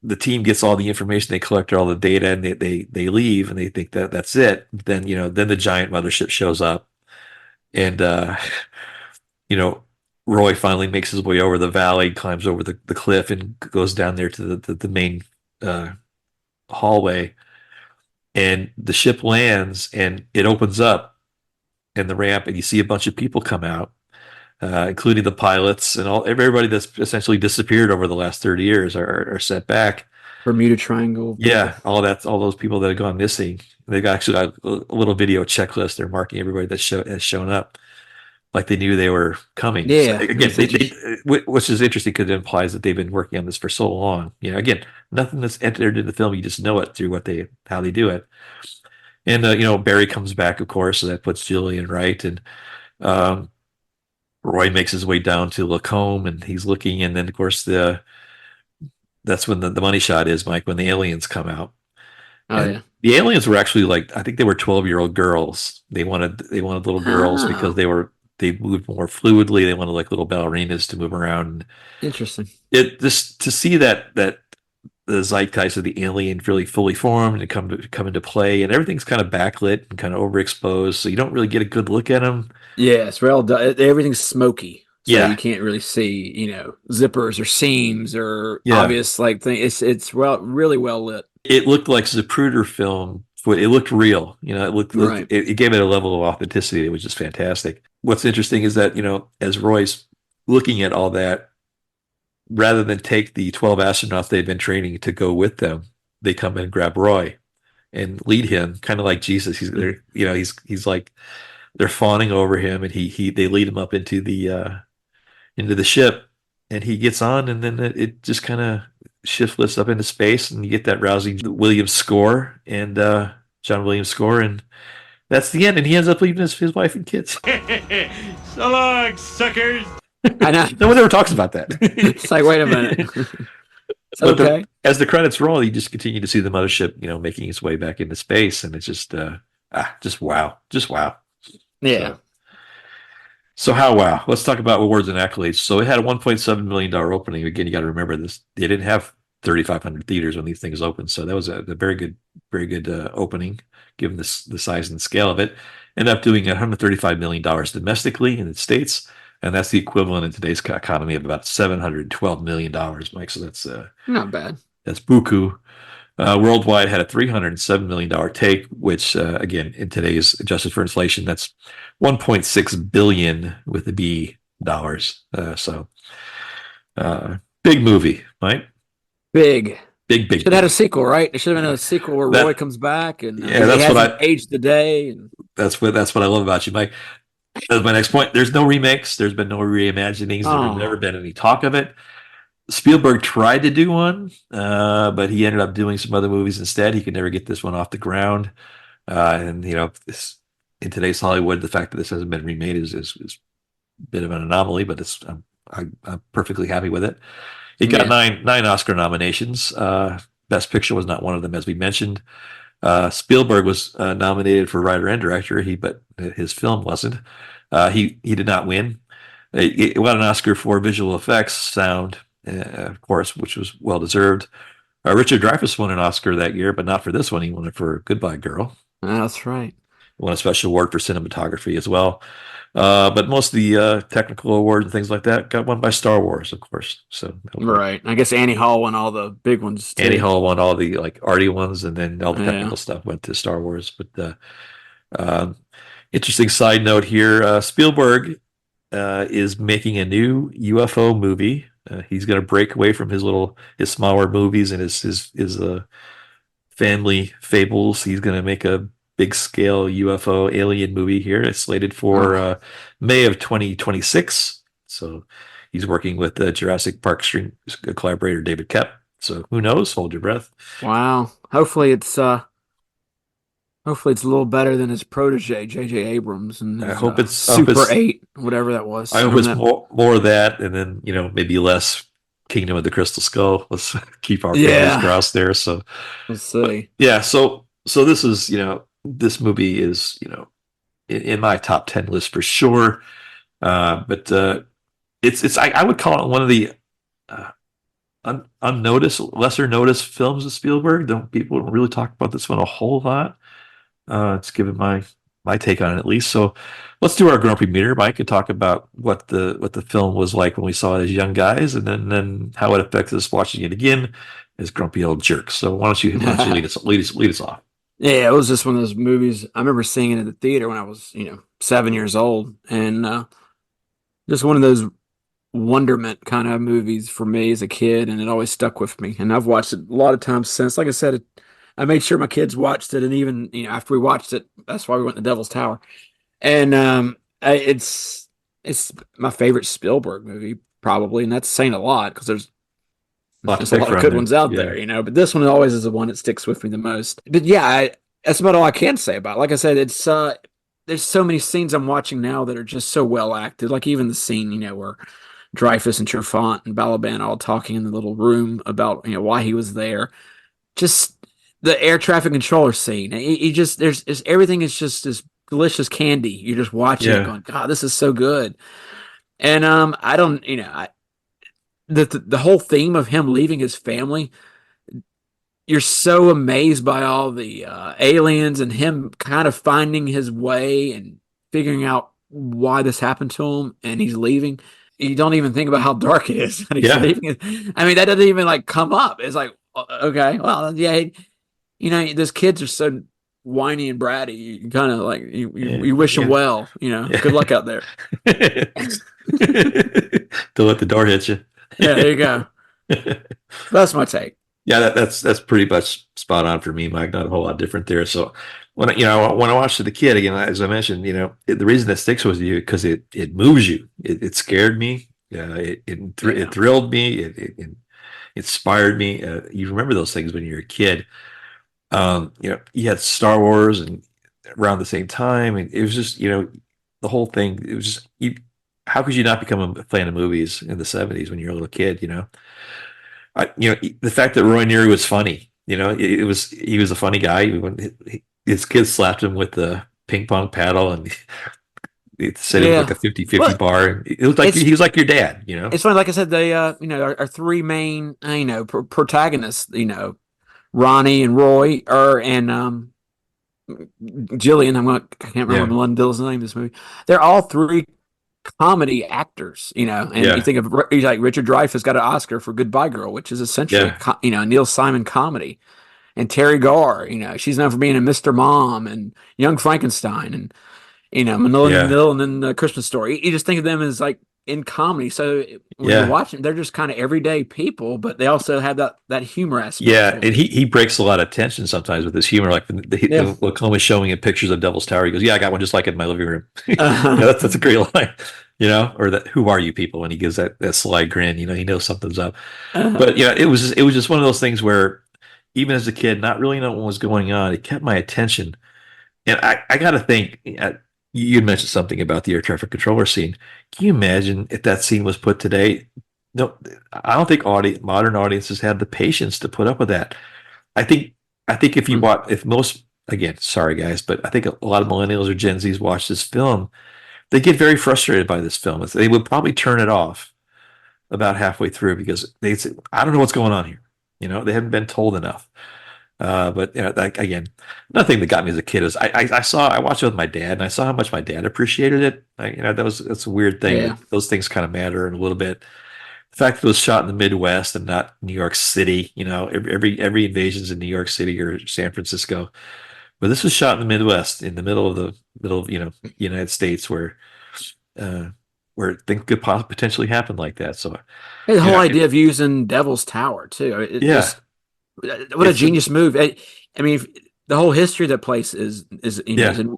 The team gets all the information, they collect all the data, and they leave, and they think that that's it. Then the giant mothership shows up, and Roy finally makes his way over the valley, climbs over the cliff, and goes down there to the main hallway, and the ship lands, and it opens up in the ramp, and you see a bunch of people come out, including the pilots and everybody that's essentially disappeared over the last 30 years are sent back. Bermuda Triangle. Yeah, all those people that have gone missing. They've actually got a little video checklist. They're marking everybody that has shown up, like they knew they were coming. Yeah. So, again, which is interesting because it implies that they've been working on this for so long. Again, nothing that's entered in the film. You just know it through how they do it. And Barry comes back, of course, so that puts Julian right. And Roy makes his way down to Lacombe, and he's looking, and then of course that's when the money shot is, Mike, when the aliens come out. The aliens were actually I think they were 12-year-old girls. They wanted little girls because they moved more fluidly. They wanted like little ballerinas to move around. Interesting. It just to see that the zeitgeist of the alien really fully formed and come into play, and everything's kind of backlit and kind of overexposed, so you don't really get a good look at them. Yes, everything's smoky, so you can't really see, zippers or seams or obvious things. It's really well lit. It looked like Zapruder film. It looked real. It looked right. It gave it a level of authenticity that was just fantastic. What's interesting is that as Roy's looking at all that, rather than take the 12 astronauts they've been training to go with them, they come in and grab Roy and lead him, kind of like Jesus. He's like they're fawning over him, and they lead him up into the ship, and he gets on, and then it just kind of lifts up into space, and you get that rousing Williams score and John Williams score, and that's the end. And he ends up leaving his wife and kids. So long, suckers. I know. No one ever talks about that. It's like, wait a minute. Okay. As the credits roll, you just continue to see the mothership, making its way back into space, and it's just wow, just wow. Yeah. So how wow? Let's talk about awards and accolades. So it had a $1.7 million opening. Again, you got to remember this. They didn't have 3,500 theaters when these things opened, so that was a very good opening, given the size and scale of it. Ended up doing $135 million domestically in the States. And that's the equivalent in today's economy of about $712 million, Mike. So that's not bad. That's buku. Worldwide had a $307 million take, which, again, in today's adjusted for inflation, that's 1.6 billion with a B dollars. Big movie, right? Big. Big. Should have had a sequel, right? It should have been a sequel where Roy comes back and yeah, that's he what hasn't aged today. And that's what I love about you, Mike. That's my next point. There's no remakes. There's been no reimaginings. There's never been any talk of it. Spielberg tried to do one, but he ended up doing some other movies instead. He could never get this one off the ground. And in today's Hollywood, the fact that this hasn't been remade is a bit of an anomaly. But I'm perfectly happy with it. It got nine Oscar nominations. Best Picture was not one of them, as we mentioned. Spielberg was nominated for writer and director, but his film wasn't. He did not win. It won an Oscar for visual effects, sound, of course, which was well deserved. Richard Dreyfuss won an Oscar that year, but not for this one. He won it for Goodbye Girl. That's right. Won a special award for cinematography as well. But most of the technical awards and things like that got won by Star Wars, of course. So right. I guess Annie Hall won all the big ones too. Annie Hall won all the arty ones, and then all the technical stuff went to Star Wars. But interesting side note here: Spielberg is making a new UFO movie. He's going to break away from his smaller movies and his family fables. He's going to make a big scale UFO alien movie here. It's slated for May of 2026. So he's working with Jurassic Park stream collaborator David Koepp. So who knows? Hold your breath. Wow. Hopefully it's a little better than his protege J.J. Abrams and his, I hope it's Super 8, whatever that was. I hope it's more of that, and then maybe less Kingdom of the Crystal Skull. Let's keep our fingers crossed there. So let's see. Yeah. So this is this movie is in my top 10 list for sure. But it's I would call it one of the unnoticed, lesser noticed films of Spielberg. People don't really talk about this one a whole lot. It's given my take on it at least. So let's do our grumpy meter, Mike, and talk about what the film was like when we saw it as young guys, and then how it affects us watching it again as grumpy old jerks. So why don't you lead us off? Yeah, it was just one of those movies. I remember seeing it in the theater when I was 7 years old, and just one of those wonderment kind of movies for me as a kid, and it always stuck with me. And I've watched it a lot of times since. Like I said, I made sure my kids watched it, and even after we watched it, that's why we went to Devil's Tower. And it's my favorite Spielberg movie probably, and that's saying a lot because there's a lot of good ones out there, But this one always is the one that sticks with me the most. But yeah, that's about all I can say about it. Like I said, it's there's so many scenes I'm watching now that are just so well acted. Like even the scene, where Dreyfuss and Trufant and Balaban all talking in the little room about why he was there. Just the air traffic controller scene. Everything is just this delicious candy. You're just watching it going, God, this is so good. And the whole theme of him leaving his family, you're so amazed by all the aliens and him kind of finding his way and figuring out why this happened to him, and he's leaving. You don't even think about how dark it is when he's leaving. I mean, that doesn't even come up. It's like, okay, well, yeah, those kids are so whiny and bratty. You kind of you wish them well. Good luck out there. Don't let the door hit you. Yeah, there you go. That's my take. Yeah, that's pretty much spot on for me, Mike. Not a whole lot different there. So when I watched it as a kid, again, as I mentioned, the reason that sticks with you because it moves you. It scared me. It thrilled me. It inspired me. You remember those things when you were a kid. You had Star Wars and around the same time, and it was just the whole thing. It was just how could you not become a fan of movies in the 70s when you're a little kid? The fact that Roy Neary was funny. He was a funny guy. His kids slapped him with the ping pong paddle and it set him like a 50-50 bar. It looked like he was like your dad. It's funny. Like I said, they our three main protagonists. Ronnie and Roy and Jillian. I can't remember Melinda Dillon's name in this movie. They're all three comedy actors, and you think of like Richard Dreyfuss got an Oscar for Goodbye Girl, which is essentially a Neil Simon comedy, and Terry Garr. She's known for being in Mr. Mom and Young Frankenstein and Manila Yeah. Mill and then the Christmas Story. You just think of them as like in comedy. So when you're watching, they're just kind of everyday people, but they also have that humor aspect. Yeah, and he breaks a lot of tension sometimes with his humor. Like when Lacombe is showing him pictures of Devil's Tower, he goes, "Yeah, I got one just like it in my living room." That's a great line, or that "Who are you people?" And he gives that sly grin. He knows something's up. But it was just one of those things where even as a kid, not really knowing what was going on, it kept my attention. And I got to think. You mentioned something about the air traffic controller scene. Can you imagine if that scene was put today? No, I don't think modern audiences have the patience to put up with that. I think if you watch, if most, again, sorry guys, but I think a lot of millennials or Gen Zs watch this film, they get very frustrated by this film. They would probably turn it off about halfway through because they say, I don't know what's going on here. They haven't been told enough. But again, nothing that got me as a kid is I watched it with my dad and I saw how much my dad appreciated it. That's a weird thing. Yeah. Those things kind of matter a little bit. The fact that it was shot in the Midwest and not New York City, every invasion's in New York City or San Francisco, but this was shot in the Midwest, in the middle of United States, where things could potentially happen like that. So the whole idea of using Devil's Tower too. What a genius move! I mean, the whole history of that place is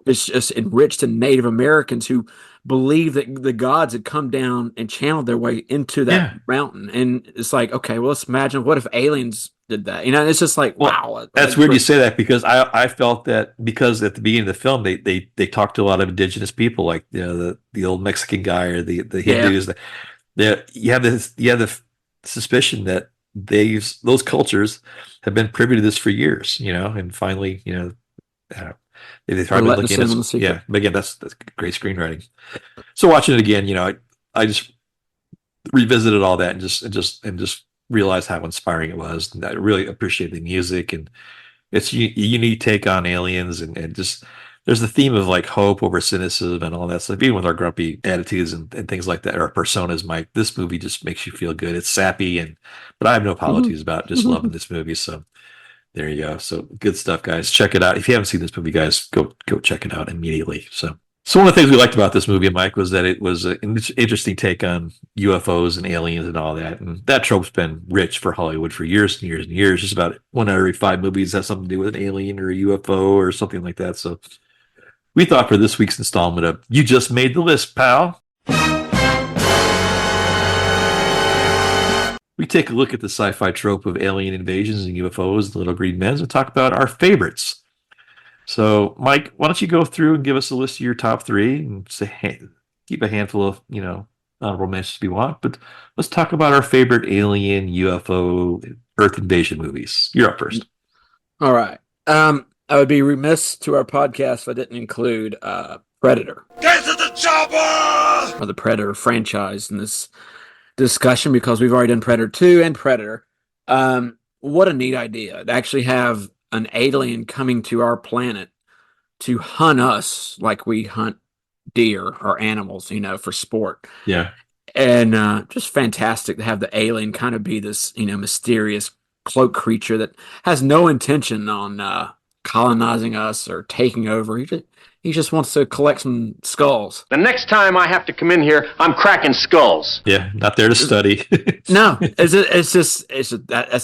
just enriched in Native Americans who believe that the gods had come down and channeled their way into that mountain. And it's like, okay, well, let's imagine what if aliens did that? It's just like, wow. That's weird you say that because I felt that because at the beginning of the film they talked to a lot of indigenous people, like the old Mexican guy or the Hindus. You have the suspicion that those cultures have been privy to this for years, and finally, they started looking at but again, that's great screenwriting. So watching it again, I just revisited all that and just realized how inspiring it was. And I really appreciate the music and it's a unique take on aliens and just there's the theme of like hope over cynicism and all that stuff. Even with our grumpy attitudes and things like that, or personas, Mike, this movie just makes you feel good. It's sappy but I have no apologies about just loving this movie. So there you go. So good stuff, guys. Check it out. If you haven't seen this movie, guys, go check it out immediately. So one of the things we liked about this movie, Mike, was that it was an interesting take on UFOs and aliens and all that. And that trope's been rich for Hollywood for years and years and years. Just about 1 out of every 5 movies has something to do with an alien or a UFO or something like that. So we thought for this week's installment of You Just Made the List, pal, we take a look at the sci-fi trope of alien invasions and UFOs and little green men and talk about our favorites. So, Mike, why don't you go through and give us a list of your top 3 and keep a handful of, honorable mentions if you want, but let's talk about our favorite alien, UFO, Earth invasion movies. You're up first. All right. I would be remiss to our podcast if I didn't include Predator. Get to the chopper! Or the Predator franchise in this discussion because we've already done Predator 2 and Predator. What a neat idea to actually have an alien coming to our planet to hunt us like we hunt deer or animals, for sport. Yeah. And just fantastic to have the alien kind of be this, mysterious cloak creature that has no intention on colonizing us or taking over. He just wants to collect some skulls. The next time I have to come in here, I'm cracking skulls. Yeah, not there to study. No, it's just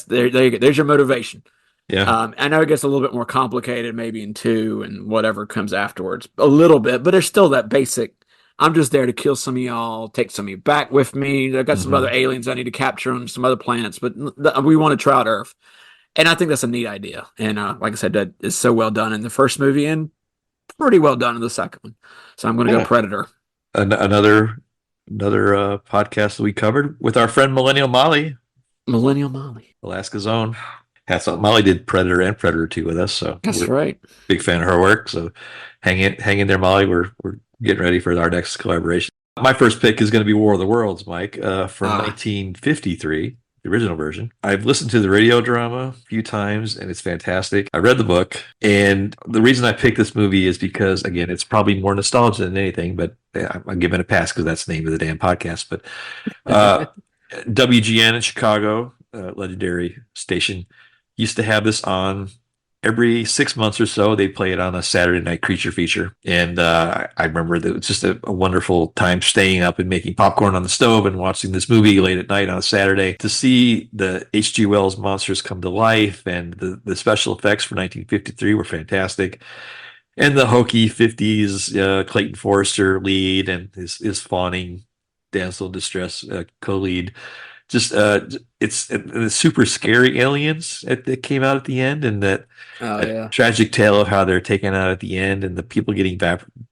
there you go. There's your motivation. Yeah. I know it gets a little bit more complicated maybe in 2 and whatever comes afterwards a little bit, but there's still that basic, I'm just there to kill some of y'all, take some of you back with me. I've got some other aliens I need to capture on some other planets, but we want to try out Earth. And I think that's a neat idea. And like I said, that is so well done in the first movie and pretty well done in the second one. So I'm going to go Predator. Another podcast that we covered with our friend Millennial Molly. Alaska's own. Molly did Predator and Predator 2 with us, so that's right. Big fan of her work. So hang in there, Molly. We're getting ready for our next collaboration. My first pick is going to be War of the Worlds, Mike, from 1953, the original version. I've listened to the radio drama a few times, and it's fantastic. I read the book, and the reason I picked this movie is because, again, it's probably more nostalgia than anything, but I'm giving it a pass because that's the name of the damn podcast. But WGN in Chicago, legendary station, used to have this on every 6 months or so, they play it on a Saturday night creature feature. And I remember that it was just a wonderful time staying up and making popcorn on the stove and watching this movie late at night on a Saturday. To see the H.G. Wells monsters come to life and the special effects for 1953 were fantastic. And the hokey 50s Clayton Forrester lead and his fawning damsel in distress co-lead. Just it's the super scary aliens that came out at the end, and that tragic tale of how they're taken out at the end and the people getting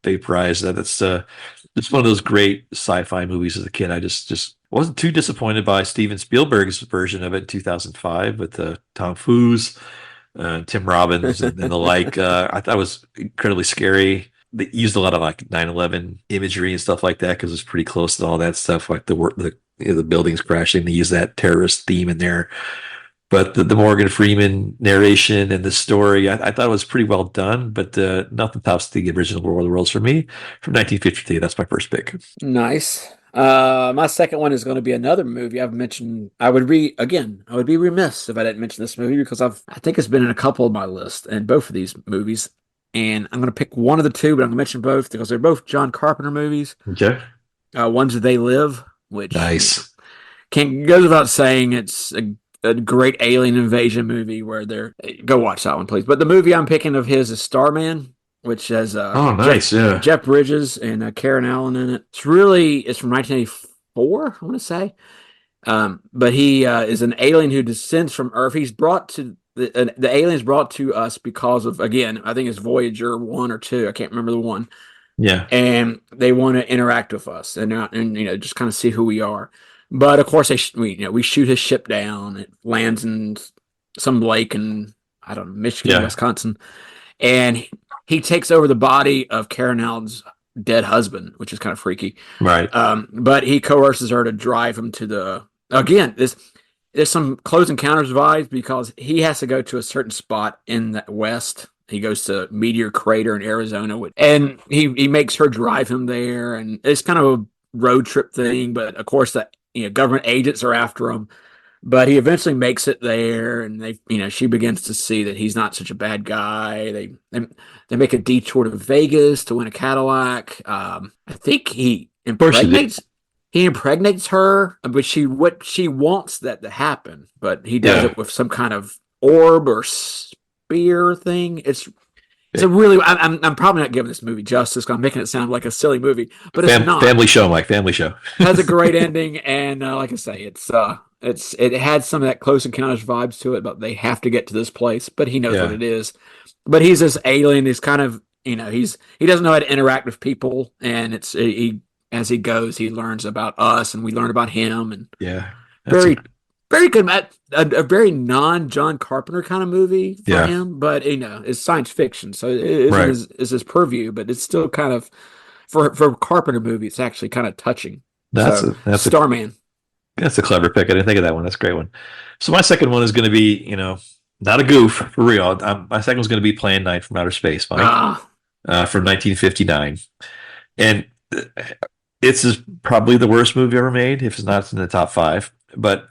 vaporized. That's it's one of those great sci-fi movies as a kid. I just wasn't too disappointed by Steven Spielberg's version of it in 2005 with Tom Cruise, Tim Robbins, and the like. I thought it was incredibly scary. They used a lot of like 9/11 imagery and stuff like that because it's pretty close to all that stuff, like the buildings crashing. They use that terrorist theme in there. But the Morgan Freeman narration and the story, I thought it was pretty well done, but nothing tops the original War of the Worlds for me from 1952. That's my first pick. Nice. My second one is going to be another movie I've mentioned. I would be remiss if I didn't mention this movie because I think it's been in a couple of my lists and both of these movies. And I'm going to pick one of the two, but I'm going to mention both because they're both John Carpenter movies. Okay. One's They Live, which nice. Goes without saying it's a great alien invasion movie where go watch that one, please. But the movie I'm picking of his is Starman, which has Jeff Bridges and Karen Allen in it. It's from 1984, I want to say. But he is an alien who descends from Earth. He's brought to the alien's brought to us because of, again, I think it's Voyager 1 or 2. I can't remember the one. Yeah. And they want to interact with us and just kind of see who we are. But of course, we shoot his ship down. It lands in some lake in, I don't know, Michigan, Wisconsin. And he takes over the body of Karen Allen's dead husband, which is kind of freaky. Right. But he coerces her to drive him to there's some Close Encounters vibes because he has to go to a certain spot in the West. He goes to Meteor Crater in Arizona, and he makes her drive him there, and it's kind of a road trip thing. But of course, government agents are after him. But he eventually makes it there, and she begins to see that he's not such a bad guy. They make a detour to Vegas to win a Cadillac. I think he impregnates her, but she wants that to happen, but he does it with some kind of orb or spear thing. It's a really, I'm probably not giving this movie justice because I'm making it sound like a silly movie, but it's not. Family show, Mike. Family show. Has a great ending, and like I say, it had some of that Close Encounters vibes to it, but they have to get to this place, but he knows what it is. But he's this alien. He's kind of, he doesn't know how to interact with people, and as he goes, he learns about us, and we learn about him. And very good. A very non-John Carpenter kind of movie for him, but it's science fiction, so it isn't his purview. But it's still kind of for a Carpenter movie. It's actually kind of touching. That's Starman. That's a clever pick. I didn't think of that one. That's a great one. So my second one is going to be, not a goof for real. My second one's going to be Plan 9 from Outer Space, Mike, from 1959, and it's probably the worst movie ever made, if it's not in the top 5. But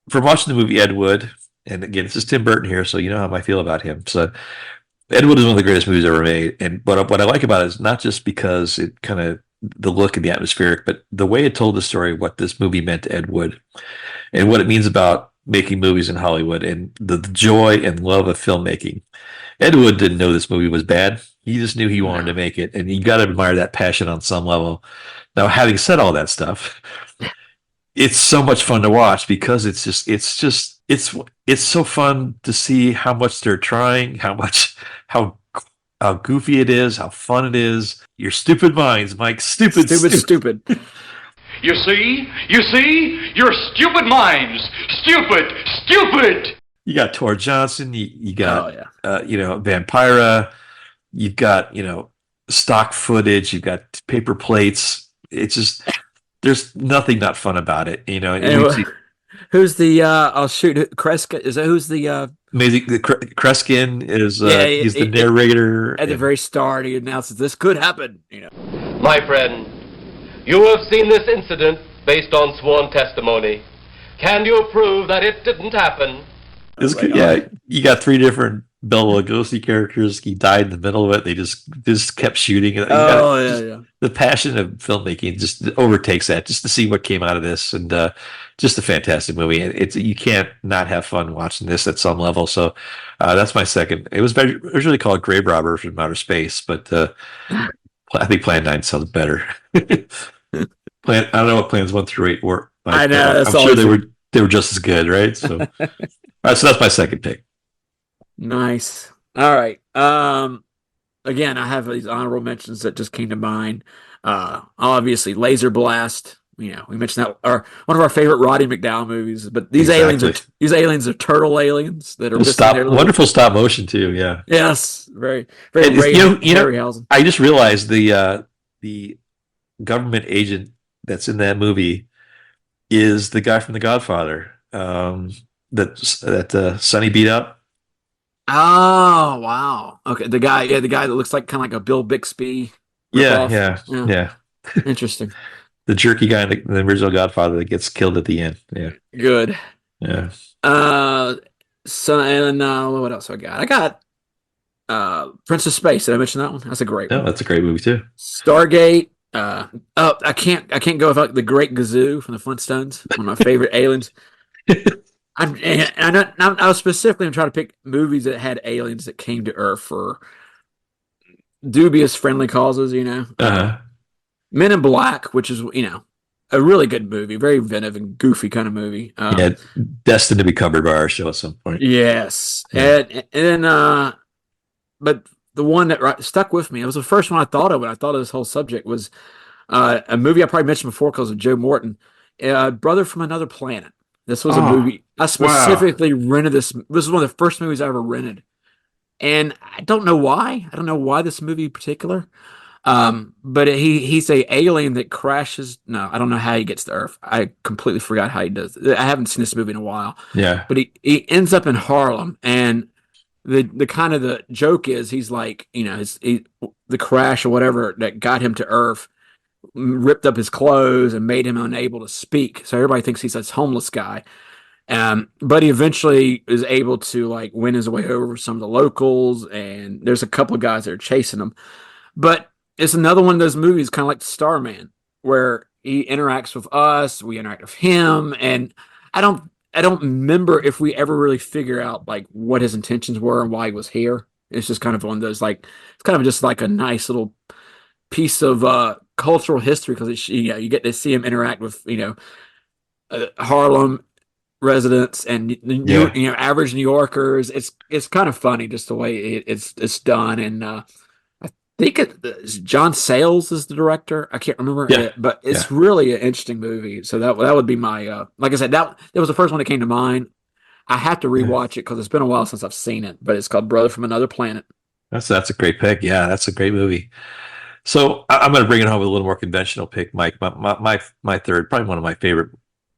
from watching the movie Ed Wood, and again, this is Tim Burton here, so you know how I feel about him. So Ed Wood is one of the greatest movies ever made. And but what I like about it is not just because it kind of the look and the atmospheric, but the way it told the story, what this movie meant to Ed Wood and what it means about making movies in Hollywood and the joy and love of filmmaking. Ed Wood didn't know this movie was bad. He just knew he wanted to make it, and you got to admire that passion on some level. Now, having said all that stuff, it's so much fun to watch because it's so fun to see how much they're trying, how goofy it is, how fun it is. Your stupid minds, Mike. Stupid. You see, your stupid minds. Stupid. You got Tor Johnson. You got Vampira. You've got stock footage. You've got paper plates. It's just there's nothing not fun about it. Who's the Kreskin? Is that who's the amazing? Kreskin is he's the narrator. At the very start, he announces this could happen. My friend, you have seen this incident based on sworn testimony. Can you prove that it didn't happen? You got 3 different Bela Lugosi characters. He died in the middle of it. They just kept shooting. Yeah. The passion of filmmaking just overtakes that. Just to see what came out of this, and just a fantastic movie. It's you can't not have fun watching this at some level. So that's my second. It was originally called Grave Robber from Outer Space, but I think Plan 9 sounds better. I don't know what plans 1 through 8 were. But, I know. I'm sure they were just as good, right? So, all right, so that's my second pick. Nice. All right. Again, I have these honorable mentions that just came to mind. Obviously, Laser Blast. We mentioned that are one of our favorite Roddy McDowall movies. But these aliens are turtle aliens that are wonderful stop motion too. Yeah. Yes. Very very. Harryhausen. I just realized the government agent that's in that movie is the guy from The Godfather. That Sonny beat up. Oh wow! Okay, the guy that looks like kind of like a Bill Bixby. Yeah. Interesting. The jerky guy in the original Godfather that gets killed at the end. Yeah. Good. Yeah. So and what else I got? I got Prince of Space. Did I mention that one? That's a great one. That's a great movie too. Stargate. I can't go without the Great Gazoo from the Flintstones. One of my favorite aliens. I was specifically trying to pick movies that had aliens that came to Earth for dubious friendly causes, Men in Black, which is, a really good movie, very inventive and goofy kind of movie. Destined to be covered by our show at some point. Yes. Yeah. And then, but the one that stuck with me, it was the first one I thought of when I thought of this whole subject, was a movie I probably mentioned before because of Joe Morton, Brother from Another Planet. This was a movie. I specifically rented this. This was one of the first movies I ever rented. And I don't know why. I don't know why this movie in particular. But he's a alien that crashes. No, I don't know how he gets to Earth. I completely forgot how he does it. I haven't seen this movie in a while. Yeah. But he ends up in Harlem, and the kind of the joke is he's like, the crash or whatever that got him to Earth ripped up his clothes and made him unable to speak. So everybody thinks he's this homeless guy. But he eventually is able to win his way over some of the locals, and there's a couple of guys that are chasing him. But it's another one of those movies, kind of like the Starman, where he interacts with us, we interact with him, and I don't remember if we ever really figure out what his intentions were and why he was here. It's just kind of one of those it's kind of just like a nice little piece of cultural history, because you get to see him interact with Harlem residents and average New Yorkers. It's kind of funny just the way it's done, and I think John Sayles is the director. I can't remember it, but it's really an interesting movie. So that would be my like I said, that was the first one that came to mind. I have to rewatch it because it's been a while since I've seen it, but it's called Brother from Another Planet. That's a great pick. Yeah, that's a great movie. So I'm going to bring it home with a little more conventional pick, Mike. My third, probably one of my favorite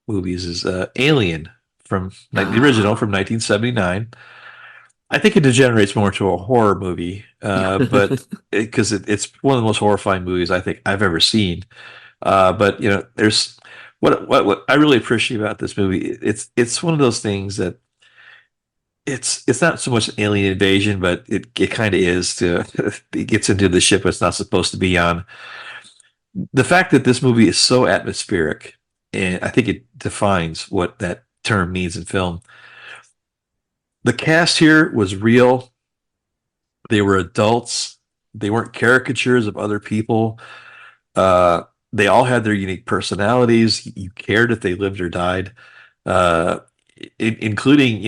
movies, is Alien from the original from 1979. I think it degenerates more to a horror movie, but because it's one of the most horrifying movies I think I've ever seen. But there's what I really appreciate about this movie. It's one of those things that it's not so much an alien invasion, but it kind of is. It gets into the ship it's not supposed to be on. The fact that this movie is so atmospheric, and I think it defines what that term means in film. The cast here was real. They were adults. They weren't caricatures of other people. They all had their unique personalities. You cared if they lived or died, including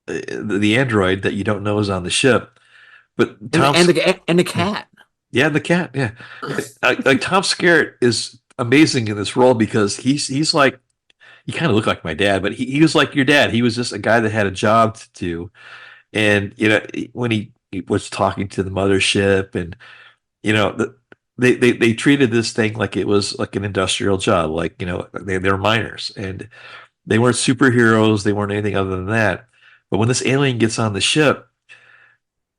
the android that you don't know is on the ship, but and the cat. Yeah, the cat. Yeah, like Tom Skerritt is amazing in this role because he's like, he kind of looked like my dad, but he was like your dad. He was just a guy that had a job to do, and when he was talking to the mothership, and they treated this thing like it was like an industrial job, like they're miners and they weren't superheroes. They weren't anything other than that. But when this alien gets on the ship,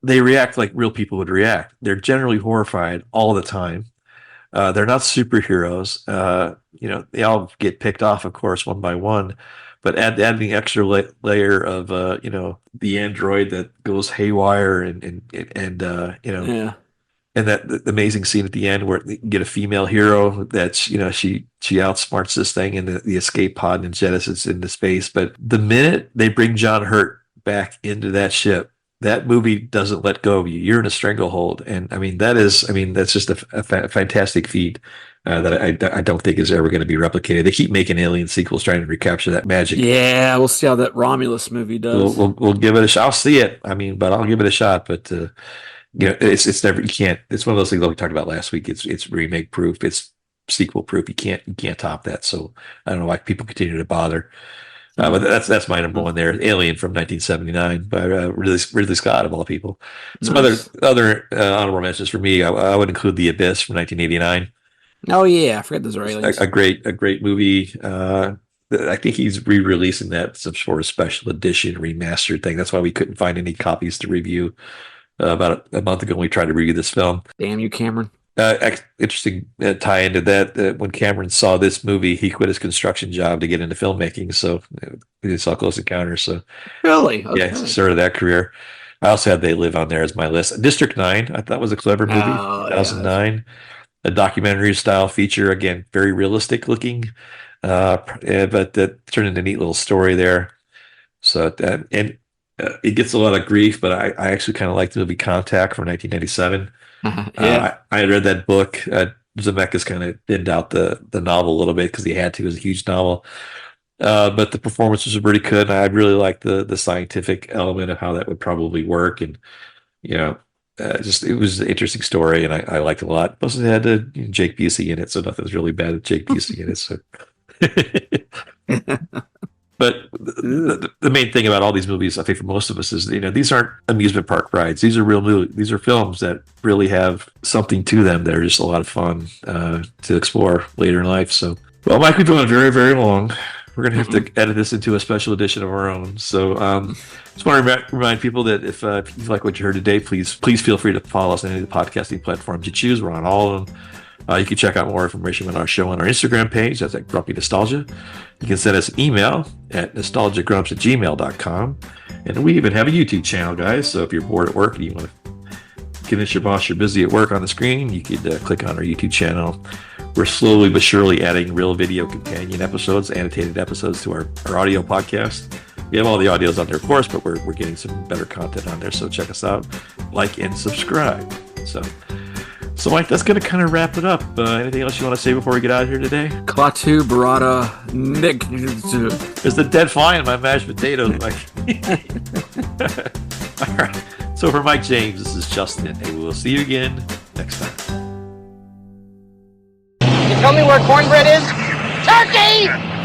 they react like real people would react. They're generally horrified all the time. They're not superheroes. They all get picked off, of course, one by one. But adding the extra layer of the android that goes haywire and Yeah. and that the amazing scene at the end where you get a female hero that's she outsmarts this thing in the escape pod and jettisons into space. But the minute they bring John Hurt back into that ship, that movie doesn't let go of you. You're in a stranglehold, and that's just a fantastic feat that I don't think is ever going to be replicated. They keep making Alien sequels trying to recapture that magic. Yeah, we'll see how that Romulus movie does. We'll give it a shot. I'll see it. But I'll give it a shot. But it's never, you can't. It's one of those things that we talked about last week. It's remake proof. It's sequel proof. You can't top that. So I don't know why people continue to bother. But that's my number one there. Alien from 1979 by Ridley Scott, of all people. Some other honorable mentions for me. I would include The Abyss from 1989. Oh yeah, I forget those are aliens. A great movie. I think he's re-releasing that some sort of special edition remastered thing. That's why we couldn't find any copies to review. About a month ago, when we tried to review this film. Damn you, Cameron. Interesting tie into that. When Cameron saw this movie, he quit his construction job to get into filmmaking. So he saw Close Encounters. So really, okay. Yeah, started that career. I also had They Live on there as my list. District 9, I thought was a clever movie. 2009, a documentary style feature. Again, very realistic looking, but that turned into a neat little story there. So it gets a lot of grief, but I actually kind of like the movie Contact from 1997. Yeah. I read that book. Zemeckis kind of thinned out the novel a little bit because he had to. It was a huge novel. But the performances were pretty good. And I really liked the scientific element of how that would probably work. And, it was an interesting story, and I liked it a lot. Plus, it had Jake Busey in it, so nothing's really bad with Jake Busey in it. So. But the main thing about all these movies, I think for most of us, is these aren't amusement park rides. These are real movies. These are films that really have something to them that are just a lot of fun to explore later in life. So, well, Mike, we've gone very, very long. We're going to have to edit this into a special edition of our own. So, just want to remind people that if you like what you heard today, please feel free to follow us on any of the podcasting platforms you choose. We're on all of them. You can check out more information about our show on our Instagram page. That's at Grumpy Nostalgia. You can send us an email at nostalgiagrumps@gmail.com. And we even have a YouTube channel, guys. So if you're bored at work and you want to convince your boss you're busy at work on the screen, you could click on our YouTube channel. We're slowly but surely adding real video companion episodes, annotated episodes to our audio podcast. We have all the audios on there, of course, but we're getting some better content on there. So check us out, like, and subscribe. So, Mike, that's going to kind of wrap it up. Anything else you want to say before we get out of here today? Klaatu Barada Nick. There's the dead fly in my mashed potatoes, Mike. All right. So for Mike James, this is Justin, and we will see you again next time. You tell me where cornbread is? Turkey!